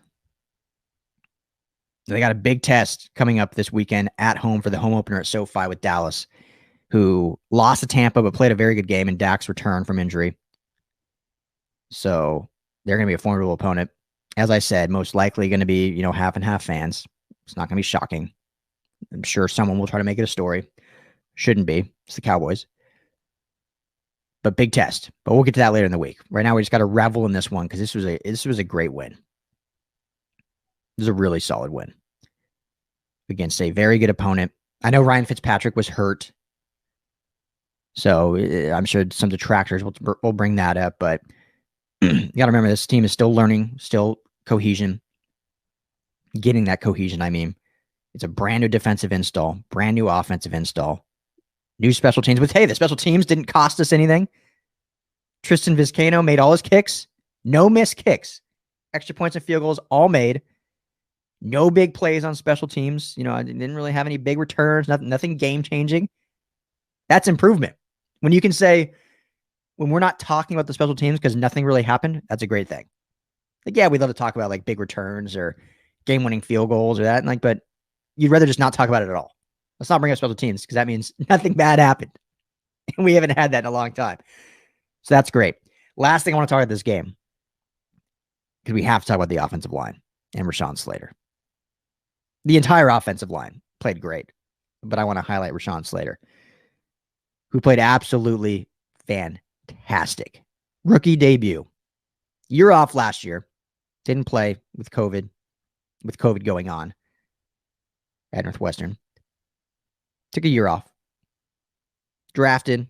They got a big test coming up this weekend at home for the home opener at SoFi with Dallas, who lost to Tampa but played a very good game in Dak's return from injury. So they're going to be a formidable opponent. As I said, most likely going to be, half and half fans. It's not going to be shocking. I'm sure someone will try to make it a story. Shouldn't be. It's the Cowboys. But big test. But we'll get to that later in the week. Right now, we just got to revel in this one because this was a great win. This is a really solid win against a very good opponent. I know Ryan Fitzpatrick was hurt, so I'm sure some detractors will bring that up, but you got to remember this team is still learning, still cohesion, getting that cohesion, I mean. It's a brand new defensive install, brand new offensive install, new special teams. But hey, the special teams didn't cost us anything. Tristan Vizcaino made all his kicks. No missed kicks. Extra points and field goals all made. No big plays on special teams. I didn't really have any big returns, nothing game-changing. That's improvement. When you can say, when we're not talking about the special teams because nothing really happened, that's a great thing. Yeah, we'd love to talk about big returns or game-winning field goals or that, but you'd rather just not talk about it at all. Let's not bring up special teams because that means nothing bad happened. And we haven't had that in a long time. So that's great. Last thing I want to talk about this game, because we have to talk about the offensive line and Rashaan Slater. The entire offensive line played great, but I want to highlight Rashaan Slater, who played absolutely fantastic. Rookie debut. Year off last year. Didn't play with COVID going on at Northwestern. Took a year off. Drafted.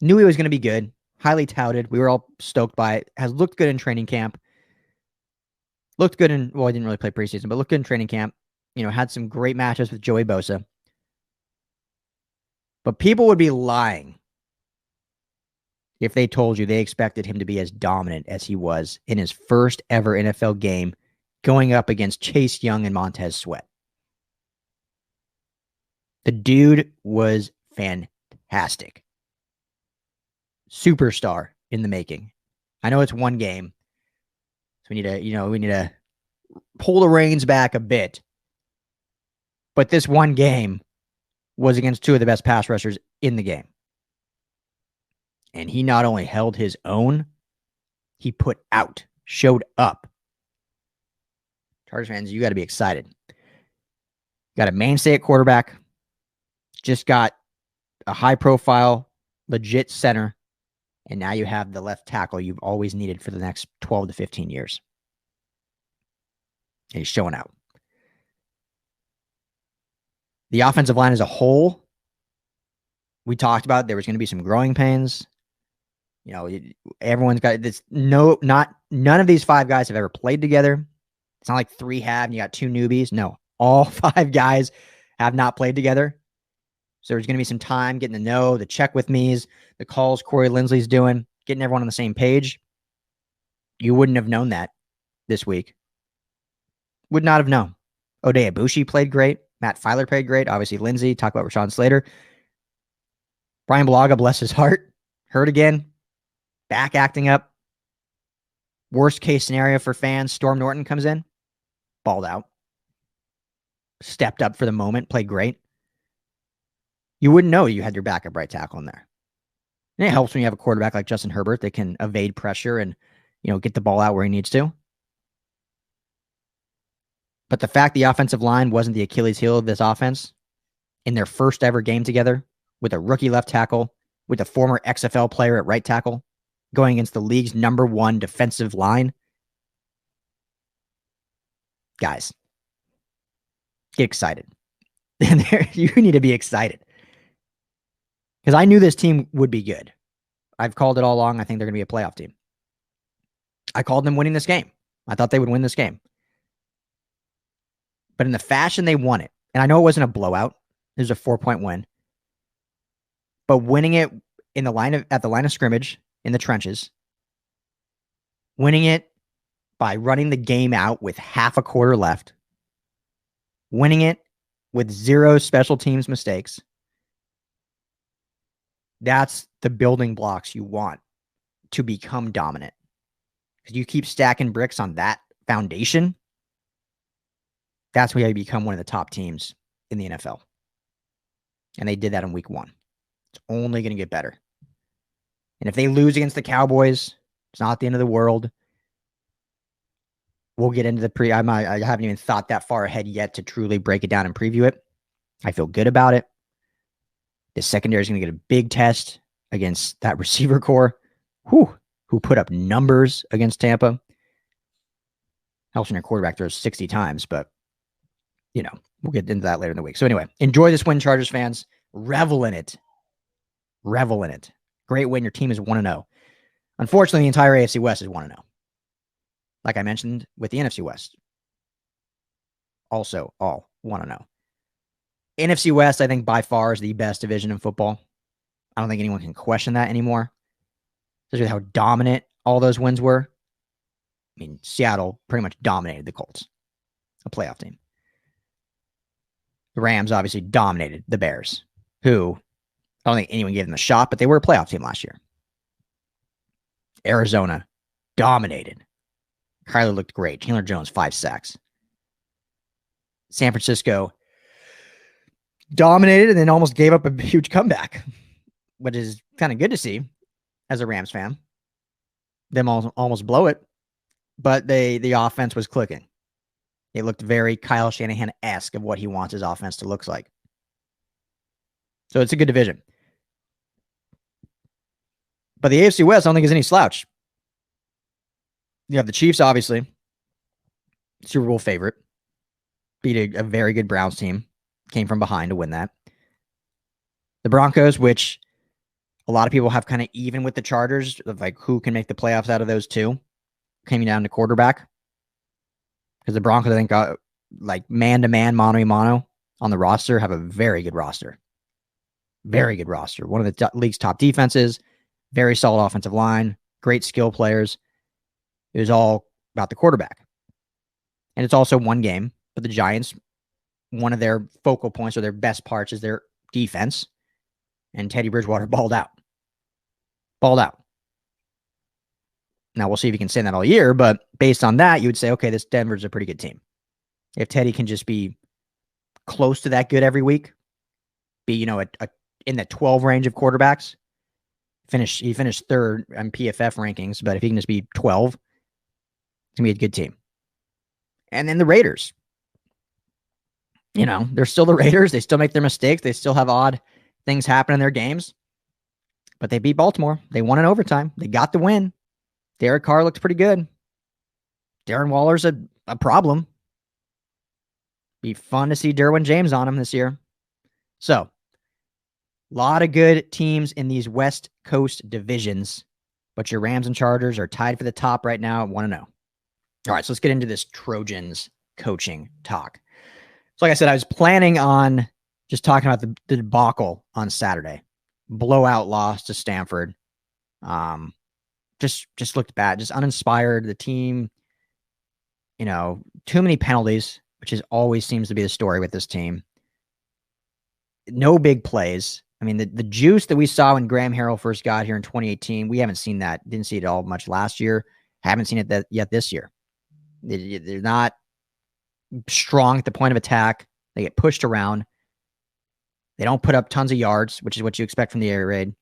Knew he was going to be good. Highly touted. We were all stoked by it. Has looked good in training camp. Looked good in, well, I didn't really play preseason, but looked good in training camp. Had some great matches with Joey Bosa. But people would be lying if they told you they expected him to be as dominant as he was in his first ever NFL game going up against Chase Young and Montez Sweat. The dude was fantastic. Superstar in the making. I know it's one game, so we need to pull the reins back a bit. But this one game was against two of the best pass rushers in the game. And he not only held his own, he put out, showed up. Chargers fans, you got to be excited. Got a mainstay at quarterback. Just got a high-profile, legit center. And now you have the left tackle you've always needed for the next 12 to 15 years. And he's showing out. The offensive line as a whole, we talked about there was going to be some growing pains. Everyone's got this. None of these five guys have ever played together. It's not like three have and you got two newbies. No, all five guys have not played together. So there's going to be some time getting to know the check with me's, the calls Corey Linsley's doing, getting everyone on the same page. You wouldn't have known that this week. Would not have known. Oday Abushi played great. Matt Filer played great. Obviously, Lindsey. Talk about Rashaan Slater. Brian Bulaga, bless his heart. Hurt again. Back acting up. Worst case scenario for fans. Storm Norton comes in. Balled out. Stepped up for the moment. Played great. You wouldn't know you had your backup right tackle in there. And it helps when you have a quarterback like Justin Herbert that can evade pressure and, get the ball out where he needs to. But the fact the offensive line wasn't the Achilles heel of this offense in their first ever game together with a rookie left tackle, with a former XFL player at right tackle, going against the league's #1 defensive line. Guys, get excited. You need to be excited. Because I knew this team would be good. I've called it all along. I think they're going to be a playoff team. I called them winning this game. I thought they would win this game. But in the fashion they won it, and I know it wasn't a blowout. It was a 4-point win. But winning it at the line of scrimmage, in the trenches, winning it by running the game out with half a quarter left, winning it with 0 special teams mistakes, that's the building blocks you want to become dominant. Because you keep stacking bricks on that foundation, that's where you become one of the top teams in the NFL. And they did that in week 1. It's only going to get better. And if they lose against the Cowboys, it's not the end of the world. We'll get into the I haven't even thought that far ahead yet to truly break it down and preview it. I feel good about it. The secondary is going to get a big test against that receiver core, who put up numbers against Tampa. Helps when your quarterback throws 60 times, but we'll get into that later in the week. So anyway, enjoy this win, Chargers fans. Revel in it. Revel in it. Great win. Your team is 1-0. Unfortunately, the entire AFC West is 1-0. Like I mentioned with the NFC West. Also all 1-0. NFC West, I think by far is the best division in football. I don't think anyone can question that anymore. Especially how dominant all those wins were. I mean, Seattle pretty much dominated the Colts, a playoff team. The Rams obviously dominated the Bears, who I don't think anyone gave them a shot, but they were a playoff team last year. Arizona dominated. Kyler looked great. Chandler Jones, 5 sacks. San Francisco dominated and then almost gave up a huge comeback, which is kind of good to see as a Rams fan. Them almost blow it, but the offense was clicking. It looked very Kyle Shanahan-esque of what he wants his offense to look like. So it's a good division. But the AFC West, I don't think is any slouch. You have the Chiefs, obviously. Super Bowl favorite. Beat a very good Browns team. Came from behind to win that. The Broncos, which a lot of people have kind of even with the Chargers, of like who can make the playoffs out of those two. Coming down to quarterback. Because the Broncos, I think, got like man-to-man, mano-a-mano on the roster, have a very good roster. Very good roster. One of the league's top defenses. Very solid offensive line. Great skill players. It was all about the quarterback. And it's also one game. But the Giants, one of their focal points or their best parts is their defense. And Teddy Bridgewater balled out. Balled out. Now, we'll see if he can say that all year, but based on that, you would say, okay, this Denver's a pretty good team. If Teddy can just be close to that good every week, be, in the 12 range of quarterbacks, he finished third on PFF rankings, but if he can just be 12, it's going to be a good team. And then the Raiders. They're still the Raiders. They still make their mistakes. They still have odd things happen in their games. But they beat Baltimore. They won in overtime. They got the win. Derek Carr looked pretty good. Darren Waller's a problem. Be fun to see Derwin James on him this year. So, a lot of good teams in these West Coast divisions, but your Rams and Chargers are tied for the top right now at 1-0. All right, so let's get into this Trojans coaching talk. So like I said, I was planning on just talking about the debacle on Saturday. Blowout loss to Stanford. Just looked bad, just uninspired. The team, too many penalties, which always seems to be the story with this team. No big plays. I mean, the juice that we saw when Graham Harrell first got here in 2018, we haven't seen that. Didn't see it all much last year. Haven't seen it yet this year. They're not strong at the point of attack. They get pushed around. They don't put up tons of yards, which is what you expect from the air raid.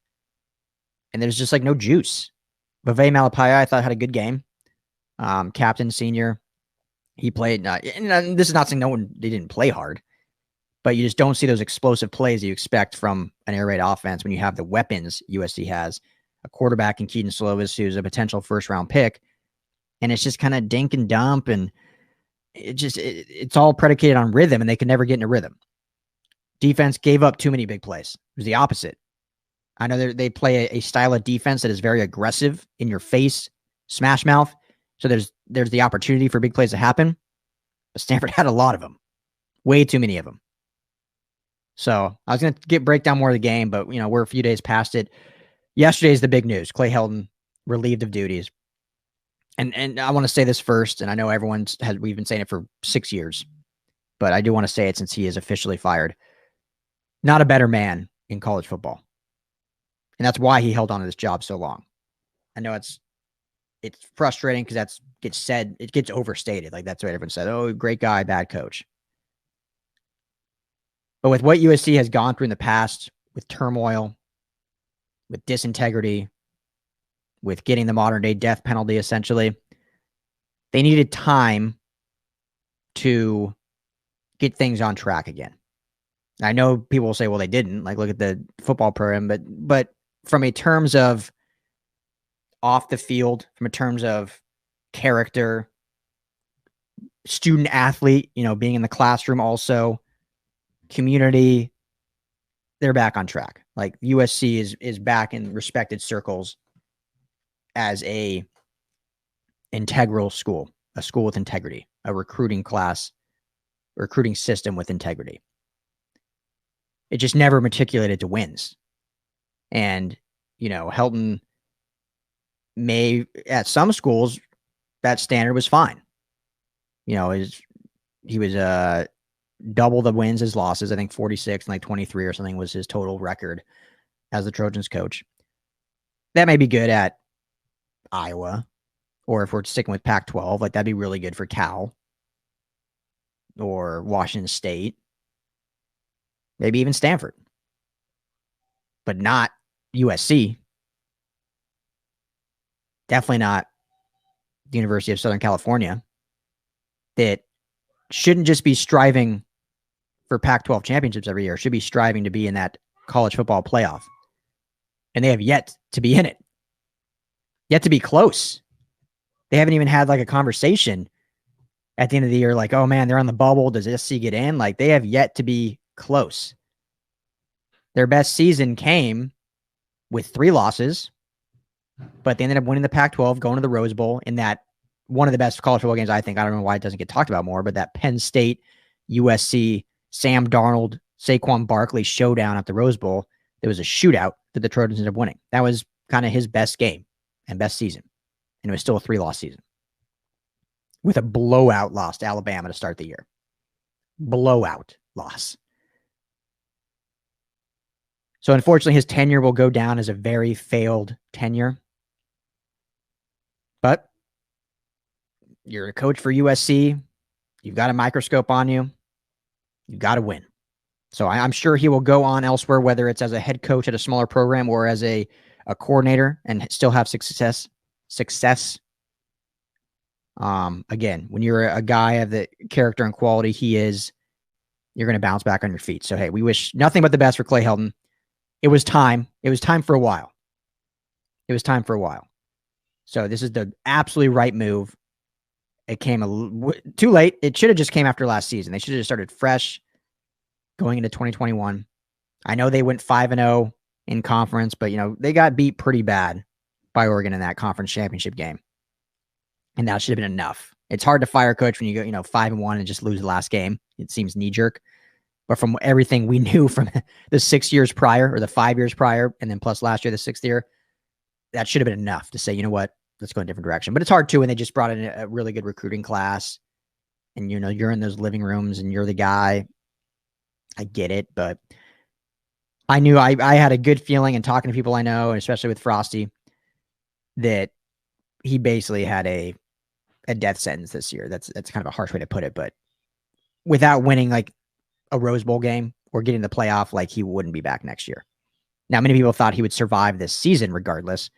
And there's just no juice. Vavae Malapaya, I thought, had a good game. Captain, senior. He played. And this is not saying they didn't play hard, but you just don't see those explosive plays that you expect from an air raid offense when you have the weapons USC has. A quarterback in Keaton Slovis, who's a potential first-round pick. And it's just kind of dink and dump, and it's all predicated on rhythm, and they can never get into rhythm. Defense gave up too many big plays. It was the opposite. I know they play a style of defense that is very aggressive, in your face, smash mouth. So there's the opportunity for big plays to happen. But Stanford had a lot of them. Way too many of them. So I was going to break down more of the game, but we're a few days past it. Yesterday's the big news. Clay Helton relieved of duties. And I want to say this first, and I know we've been saying it for 6 years, but I do want to say it since he is officially fired. Not a better man in college football. And that's why he held on to this job so long. I know it's frustrating because it gets overstated. Like that's what everyone said. Oh, great guy, bad coach. But with what USC has gone through in the past, with turmoil, with disintegrity, with getting the modern day death penalty, essentially, they needed time to get things on track again. I know people will say, well, they didn't. Like, look at the football program, but from a terms of off the field, from a terms of character, student athlete, being in the classroom, also community, they're back on track. Like USC is back in respected circles as a integral school, a school with integrity, a recruiting system with integrity. It just never matriculated to wins. And, Helton at some schools, that standard was fine. He was double the wins as losses. I think 46 and 23 or something was his total record as the Trojans coach. That may be good at Iowa, or if we're sticking with Pac-12, that'd be really good for Cal or Washington State, maybe even Stanford, but not USC. Definitely not the University of Southern California, that shouldn't just be striving for Pac-12 championships every year, should be striving to be in that college football playoff. And they have yet to be in it, yet to be close. They haven't even had a conversation at the end of the year, oh man, they're on the bubble. Does SC get in? They have yet to be close. Their best season came with 3 losses, but they ended up winning the Pac-12, going to the Rose Bowl in that one of the best college football games, I think. I don't know why it doesn't get talked about more, but that Penn State, USC, Sam Darnold, Saquon Barkley showdown at the Rose Bowl, there was a shootout that the Trojans ended up winning. That was kind of his best game and best season. And it was still a 3-loss season with a blowout loss to Alabama to start the year. Blowout loss. So unfortunately, his tenure will go down as a very failed tenure. But you're a coach for USC. You've got a microscope on you. You've got to win. So I'm sure he will go on elsewhere, whether it's as a head coach at a smaller program or as a coordinator, and still have success. Again, when you're a guy of the character and quality he is, you're going to bounce back on your feet. So, hey, we wish nothing but the best for Clay Helton. It was time. It was time for a while. So this is the absolutely right move. It came too late. It should have just came after last season. They should have just started fresh going into 2021. I know they went 5-0 in conference, but they got beat pretty bad by Oregon in that conference championship game. And that should have been enough. It's hard to fire a coach when you go, 5-1 and just lose the last game. It seems knee-jerk. But from everything we knew from the 6 years prior, or the 5 years prior, and then plus last year, the 6th year, that should have been enough to say, you know what, let's go in a different direction. But it's hard too when they just brought in a really good recruiting class, and you're in those living rooms and you're the guy. I get it, but I knew I had a good feeling, and talking to people I know, and especially with Frostee, that he basically had a death sentence this year. That's kind of a harsh way to put it, but without winning a Rose Bowl game or getting the playoff, he wouldn't be back next year. Now, many people thought he would survive this season regardless,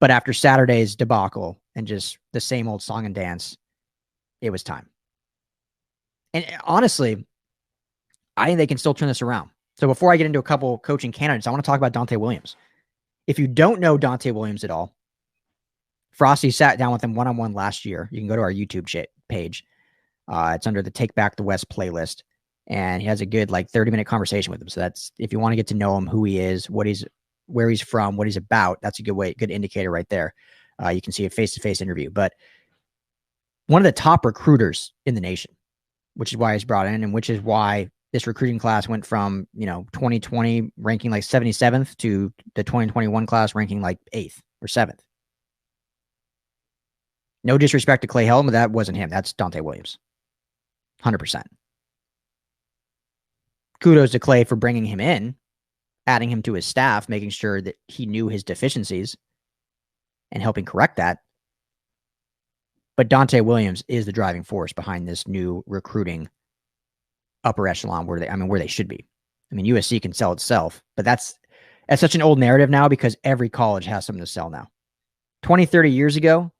but after Saturday's debacle and just the same old song and dance, it was time. And honestly, I think they can still turn this around. So before I get into a couple coaching candidates, I want to talk about Donte Williams. If you don't know Donte Williams at all, Frostee sat down with him one-on-one last year. You can go to our YouTube page. It's under the Take Back the West playlist. And he has a good 30-minute conversation with him. So that's, if you want to get to know him, who he is, where he's from, what he's about, that's a good indicator right there. You can see a face-to-face interview. But one of the top recruiters in the nation, which is why he's brought in, and which is why this recruiting class went from 2020 ranking 77th to the 2021 class ranking 8th or 7th. No disrespect to Clay Helton, but that wasn't him. That's Donte Williams. 100%. Kudos to Clay for bringing him in, adding him to his staff, making sure that he knew his deficiencies and helping correct that. But Donte Williams is the driving force behind this new recruiting upper echelon where they should be. USC can sell itself, but that's such an old narrative now because every college has something to sell now. 20, 30 years ago,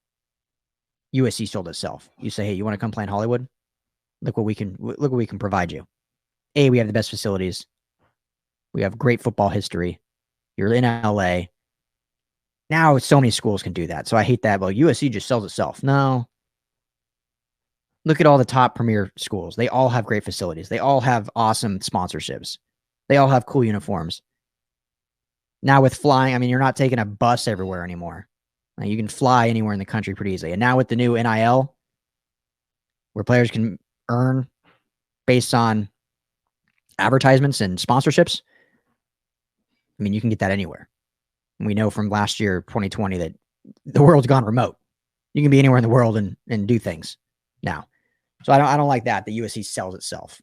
USC sold itself. You say, hey, you want to come play in Hollywood? Look what we can provide you. We have the best facilities. We have great football history. You're in LA. Now so many schools can do that. So I hate that. Well, USC just sells itself. No. Look at all the top premier schools. They all have great facilities. They all have awesome sponsorships. They all have cool uniforms. Now with flying, you're not taking a bus everywhere anymore. You can fly anywhere in the country pretty easily. And now with the new NIL, where players can earn based on advertisements and sponsorships. I mean, you can get that anywhere. And we know from last year, 2020, that the world's gone remote. You can be anywhere in the world and do things now. So I don't like that. The USC sells itself.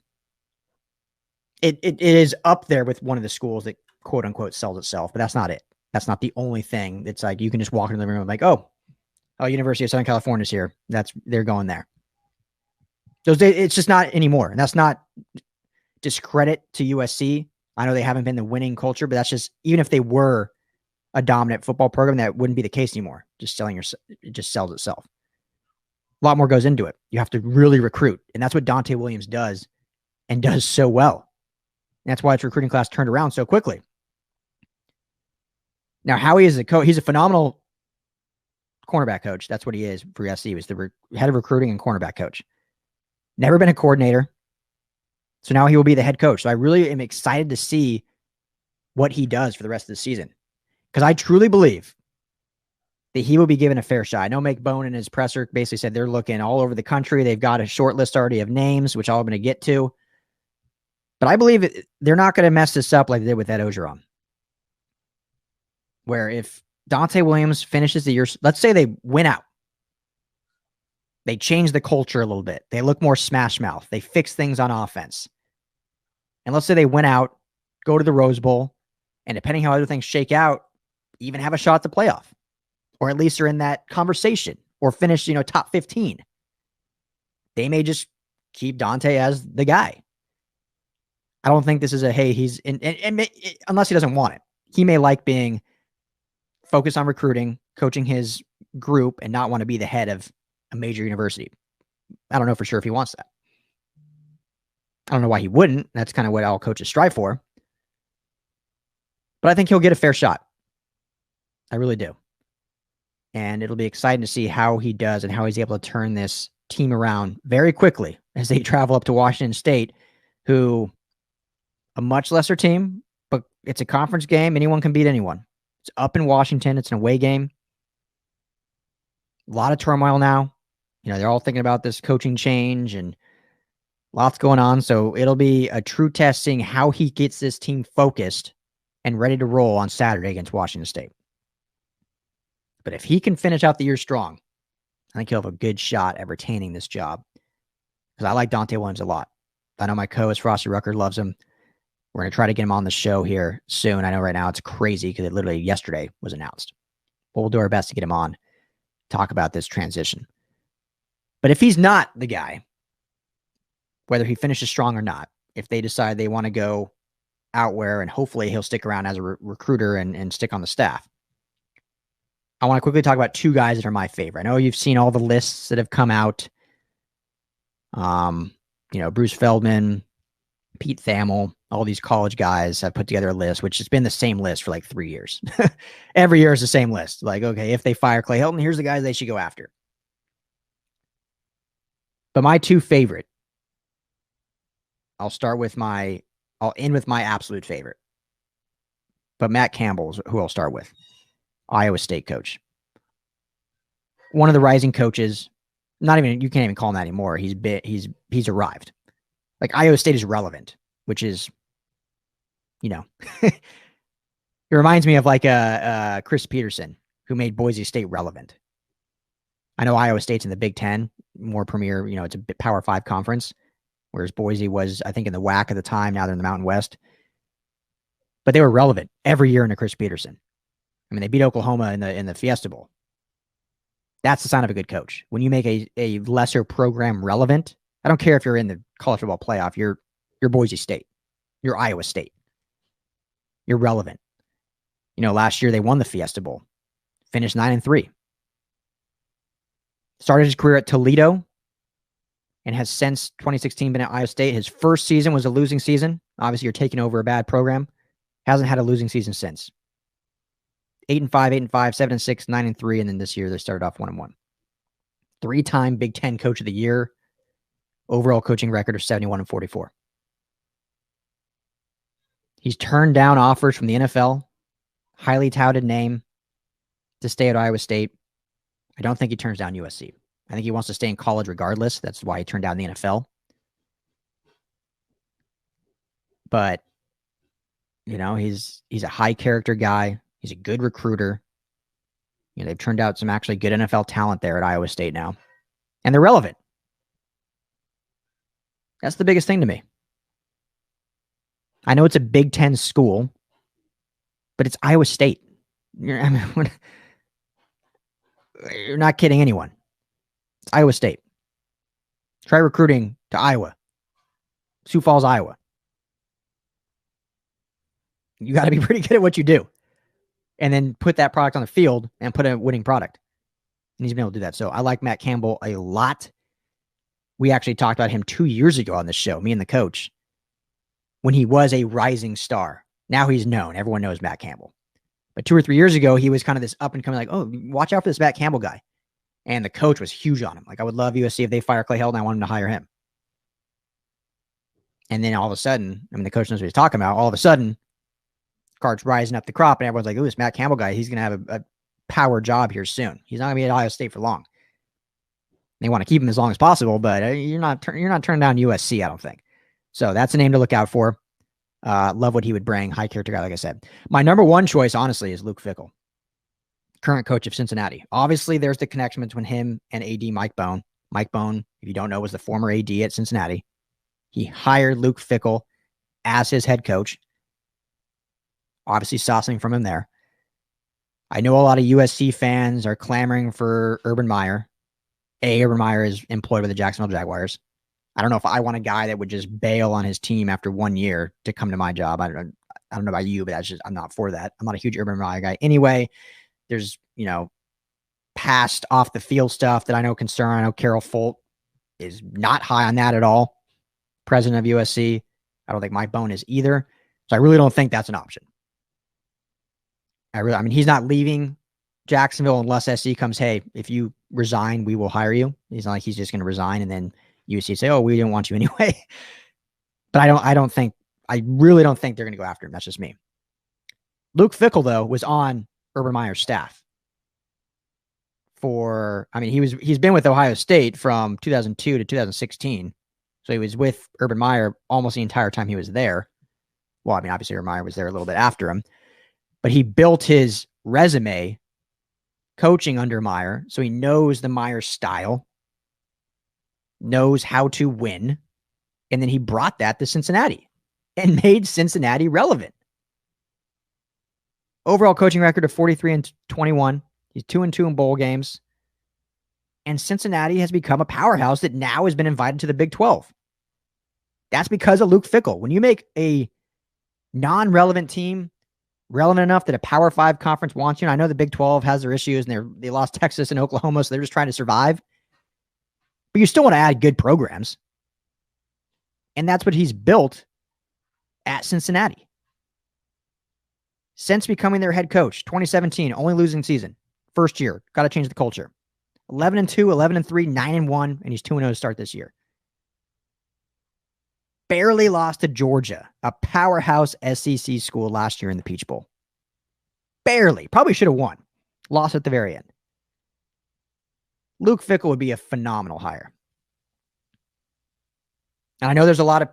It is up there with one of the schools that quote unquote sells itself, but that's not it. That's not the only thing. It's like you can just walk into the room and like, oh, University of Southern California's here. They're going there. It's just not anymore. And that's not discredit to USC. I know they haven't been the winning culture, but that's just, even if they were a dominant football program, that wouldn't be the case anymore. It just sells itself. A lot more goes into it. You have to really recruit. And that's what Donte Williams does, and does so well. And that's why its recruiting class turned around so quickly. Now, Howie is a coach. He's a phenomenal cornerback coach. That's what he is for USC. He was the head of recruiting and cornerback coach. Never been a coordinator. So now he will be the head coach. So I really am excited to see what he does for the rest of the season, because I truly believe that he will be given a fair shot. I know Mike Bone in his presser basically said they're looking all over the country. They've got a short list already of names, which I'm going to get to. But I believe they're not going to mess this up like they did with Ed Jourdan, where if Donte Williams finishes the year, let's say they win out. They change the culture a little bit. They look more smash mouth. They fix things on offense. And let's say they win out, go to the Rose Bowl, and depending how other things shake out, even have a shot at the playoff. Or at least are in that conversation, or finish, top 15. They may just keep Donte as the guy. I don't think this is he's in, unless he doesn't want it. He may like being focused on recruiting, coaching his group, and not want to be the head of a major university. I don't know for sure if he wants that. I don't know why he wouldn't. That's kind of what all coaches strive for. But I think he'll get a fair shot. I really do. And it'll be exciting to see how he does and how he's able to turn this team around very quickly as they travel up to Washington State, who a much lesser team, but it's a conference game. Anyone can beat anyone. It's up in Washington. It's an away game. A lot of turmoil now. They're all thinking about this coaching change and lots going on. So it'll be a true test seeing how he gets this team focused and ready to roll on Saturday against Washington State. But if he can finish out the year strong, I think he'll have a good shot at retaining this job. Because I like Donte Williams a lot. I know my co-host Frostee Rucker loves him. We're going to try to get him on the show here soon. I know right now it's crazy because it literally yesterday was announced. But we'll do our best to get him on, talk about this transition. But if he's not the guy, whether he finishes strong or not, if they decide they want to go out where, and hopefully he'll stick around as a recruiter and stick on the staff, I want to quickly talk about two guys that are my favorite. I know you've seen all the lists that have come out. Bruce Feldman, Pete Thamel, all these college guys have put together a list, which has been the same list for like 3 years. Every year is the same list. Like, okay, if they fire Clay Helton, here's the guys they should go after. But my two favorite, I'll end with my absolute favorite. But Matt Campbell's who I'll start with. Iowa State coach. One of the rising coaches. You can't even call him that anymore. He's arrived. Like, Iowa State is relevant, which is, it reminds me of like Chris Peterson, who made Boise State relevant. I know Iowa State's in the Big Ten, more premier, it's a Power 5 conference, whereas Boise was, I think, in the WAC at the time. Now they're in the Mountain West. But they were relevant every year under Chris Peterson. I mean, they beat Oklahoma in the Fiesta Bowl. That's the sign of a good coach. When you make a lesser program relevant, I don't care if you're in the college football playoff, you're Boise State. You're Iowa State. You're relevant. Last year they won the Fiesta Bowl. Finished 9-3. Started his career at Toledo and has since 2016 been at Iowa State. His first season was a losing season. Obviously, you're taking over a bad program. Hasn't had a losing season since. 8-5, 8-5, 7-6, 9-3, and then this year they started off 1-1. 3-time Big Ten Coach of the Year. Overall coaching record of 71-44. He's turned down offers from the NFL. Highly touted name to stay at Iowa State. I don't think he turns down USC. I think he wants to stay in college regardless. That's why he turned down the NFL. But, he's a high character guy. He's a good recruiter. They've turned out some actually good NFL talent there at Iowa State now. And they're relevant. That's the biggest thing to me. I know it's a Big Ten school, but it's Iowa State. You're not kidding anyone. It's Iowa State. Try recruiting to Iowa. Sioux Falls, Iowa. You got to be pretty good at what you do. And then put that product on the field and put a winning product. And he's been able to do that. So I like Matt Campbell a lot. We actually talked about him 2 years ago on this show, me and the coach, when he was a rising star. Now he's known. Everyone knows Matt Campbell. But 2 or 3 years ago, he was kind of this up and coming, like, oh, watch out for this Matt Campbell guy. And the coach was huge on him. Like, I would love USC if they fire Clay Helton. I want him to hire him. And then all of a sudden, the coach knows what he's talking about. All of a sudden, cards rising up the crop, and everyone's like, oh, this Matt Campbell guy, he's going to have a power job here soon. He's not going to be at Iowa State for long. They want to keep him as long as possible, but you're not turning down USC, I don't think. So that's a name to look out for. Love what he would bring. High character guy, like I said. My number one choice, honestly, is Luke Fickell, current coach of Cincinnati. Obviously, there's the connection between him and AD Mike Bohn. Mike Bohn, if you don't know, was the former AD at Cincinnati. He hired Luke Fickell as his head coach. Obviously saw something from him there. I know a lot of USC fans are clamoring for Urban Meyer. Urban Meyer is employed by the Jacksonville Jaguars. I don't know if I want a guy that would just bail on his team after 1 year to come to my job. I don't know about you, but I'm not for that. I'm not a huge Urban Meyer guy. Anyway, there's, past off the field stuff that I know concern. I know Carol Folt is not high on that at all. President of USC. I don't think Mike Bohn is either. So I really don't think that's an option. He's not leaving Jacksonville unless SC comes, hey, if you resign, we will hire you. He's not like he's just going to resign and then USC say, oh, we didn't want you anyway. But I really don't think they're going to go after him. That's just me. Luke Fickell, though, was on Urban Meyer's staff he's been with Ohio State from 2002 to 2016. So he was with Urban Meyer almost the entire time he was there. Well, obviously Urban Meyer was there a little bit after him, but he built his resume coaching under Meyer. So he knows the Meyer style, knows how to win. And then he brought that to Cincinnati and made Cincinnati relevant. Overall coaching record of 43-21. He's 2-2 in bowl games. And Cincinnati has become a powerhouse that now has been invited to the Big 12. That's because of Luke Fickell. When you make a non-relevant team relevant enough that a Power 5 conference wants you, and I know the Big 12 has their issues and they lost Texas and Oklahoma, so they're just trying to survive. But you still want to add good programs. And that's what he's built at Cincinnati. Since becoming their head coach, 2017, only losing season. First year, got to change the culture. 11-2, 11-3, 9-1, and he's 2-0 to start this year. Barely lost to Georgia, a powerhouse SEC school last year in the Peach Bowl. Barely. Probably should have won. Lost at the very end. Luke Fickell would be a phenomenal hire. And I know there's a lot of,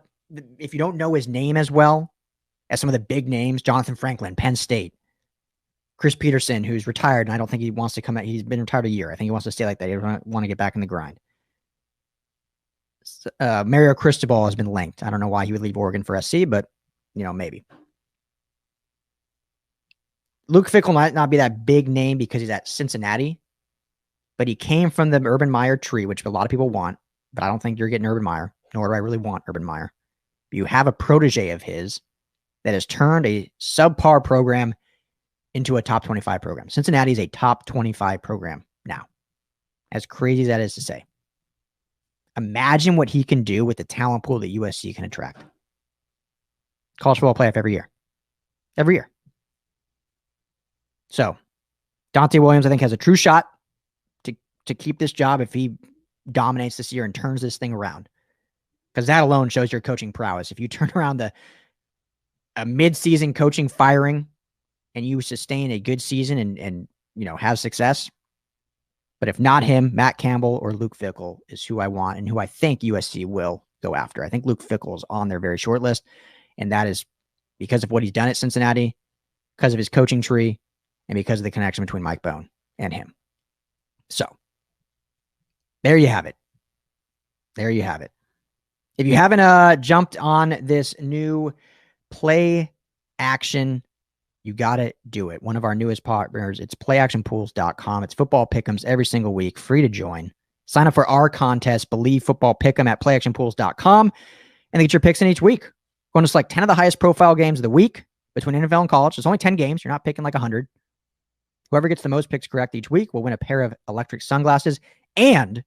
if you don't know his name as well as some of the big names, Jonathan Franklin, Penn State, Chris Peterson, who's retired, and I don't think he wants to come out. He's been retired a year. I think he wants to stay like that. He doesn't want to get back in the grind. Mario Cristobal has been linked. I don't know why he would leave Oregon for SC, but, maybe. Luke Fickell might not be that big name because he's at Cincinnati, but he came from the Urban Meyer tree, which a lot of people want, but I don't think you're getting Urban Meyer, nor do I really want Urban Meyer. But you have a protege of his that has turned a subpar program into a top 25 program. Cincinnati is a top 25 program now. As crazy as that is to say. Imagine what he can do with the talent pool that USC can attract. College football playoff every year. Every year. So, Donte Williams, I think, has a true shot to keep this job if he dominates this year and turns this thing around. Because that alone shows your coaching prowess. If you turn around a mid-season coaching firing and you sustain a good season and have success. But if not him, Matt Campbell or Luke Fickell is who I want and who I think USC will go after. I think Luke Fickell is on their very short list. And that is because of what he's done at Cincinnati, because of his coaching tree, and because of the connection between Mike Bohn and him. So, there you have it. There you have it. If you haven't jumped on this new play action, you got to do it. One of our newest partners, it's playactionpools.com. It's football pick'ems every single week, free to join. Sign up for our contest, Believe Football Pick'em at playactionpools.com, and get your picks in each week. Going to select 10 of the highest profile games of the week between NFL and college. There's only 10 games. You're not picking like 100. Whoever gets the most picks correct each week will win a pair of electric sunglasses and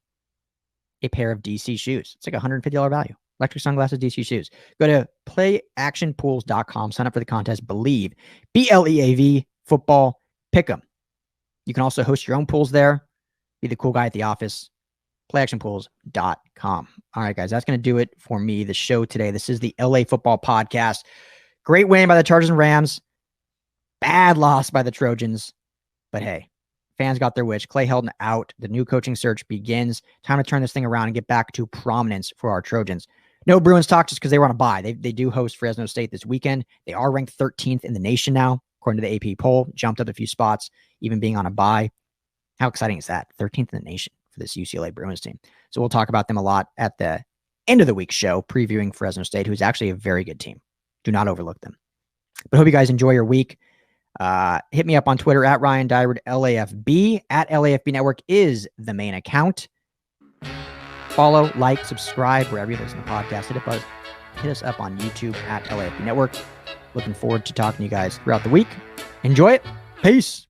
a pair of DC shoes. It's like a $150 value. Electric sunglasses, DC shoes. Go to playactionpools.com. Sign up for the contest. Believe. BLEAV football pick'em. You can also host your own pools there. Be the cool guy at the office. Playactionpools.com. All right, guys, that's going to do it for me, the show today. This is the LA Football Podcast. Great win by the Chargers and Rams. Bad loss by the Trojans. But hey, fans got their wish. Clay Helton out. The new coaching search begins. Time to turn this thing around and get back to prominence for our Trojans. No Bruins talk just because they were on a bye. They do host Fresno State this weekend. They are ranked 13th in the nation now, according to the AP poll. Jumped up a few spots, even being on a bye. How exciting is that? 13th in the nation for this UCLA Bruins team. So we'll talk about them a lot at the end of the week show, previewing Fresno State, who's actually a very good team. Do not overlook them. But hope you guys enjoy your week. Hit me up on Twitter at Ryan Dyrud, LAFB. At LAFB Network is the main account. Follow, like, subscribe wherever you listen to podcasts. Hit us up on YouTube at LAFB Network. Looking forward to talking to you guys throughout the week. Enjoy it. Peace.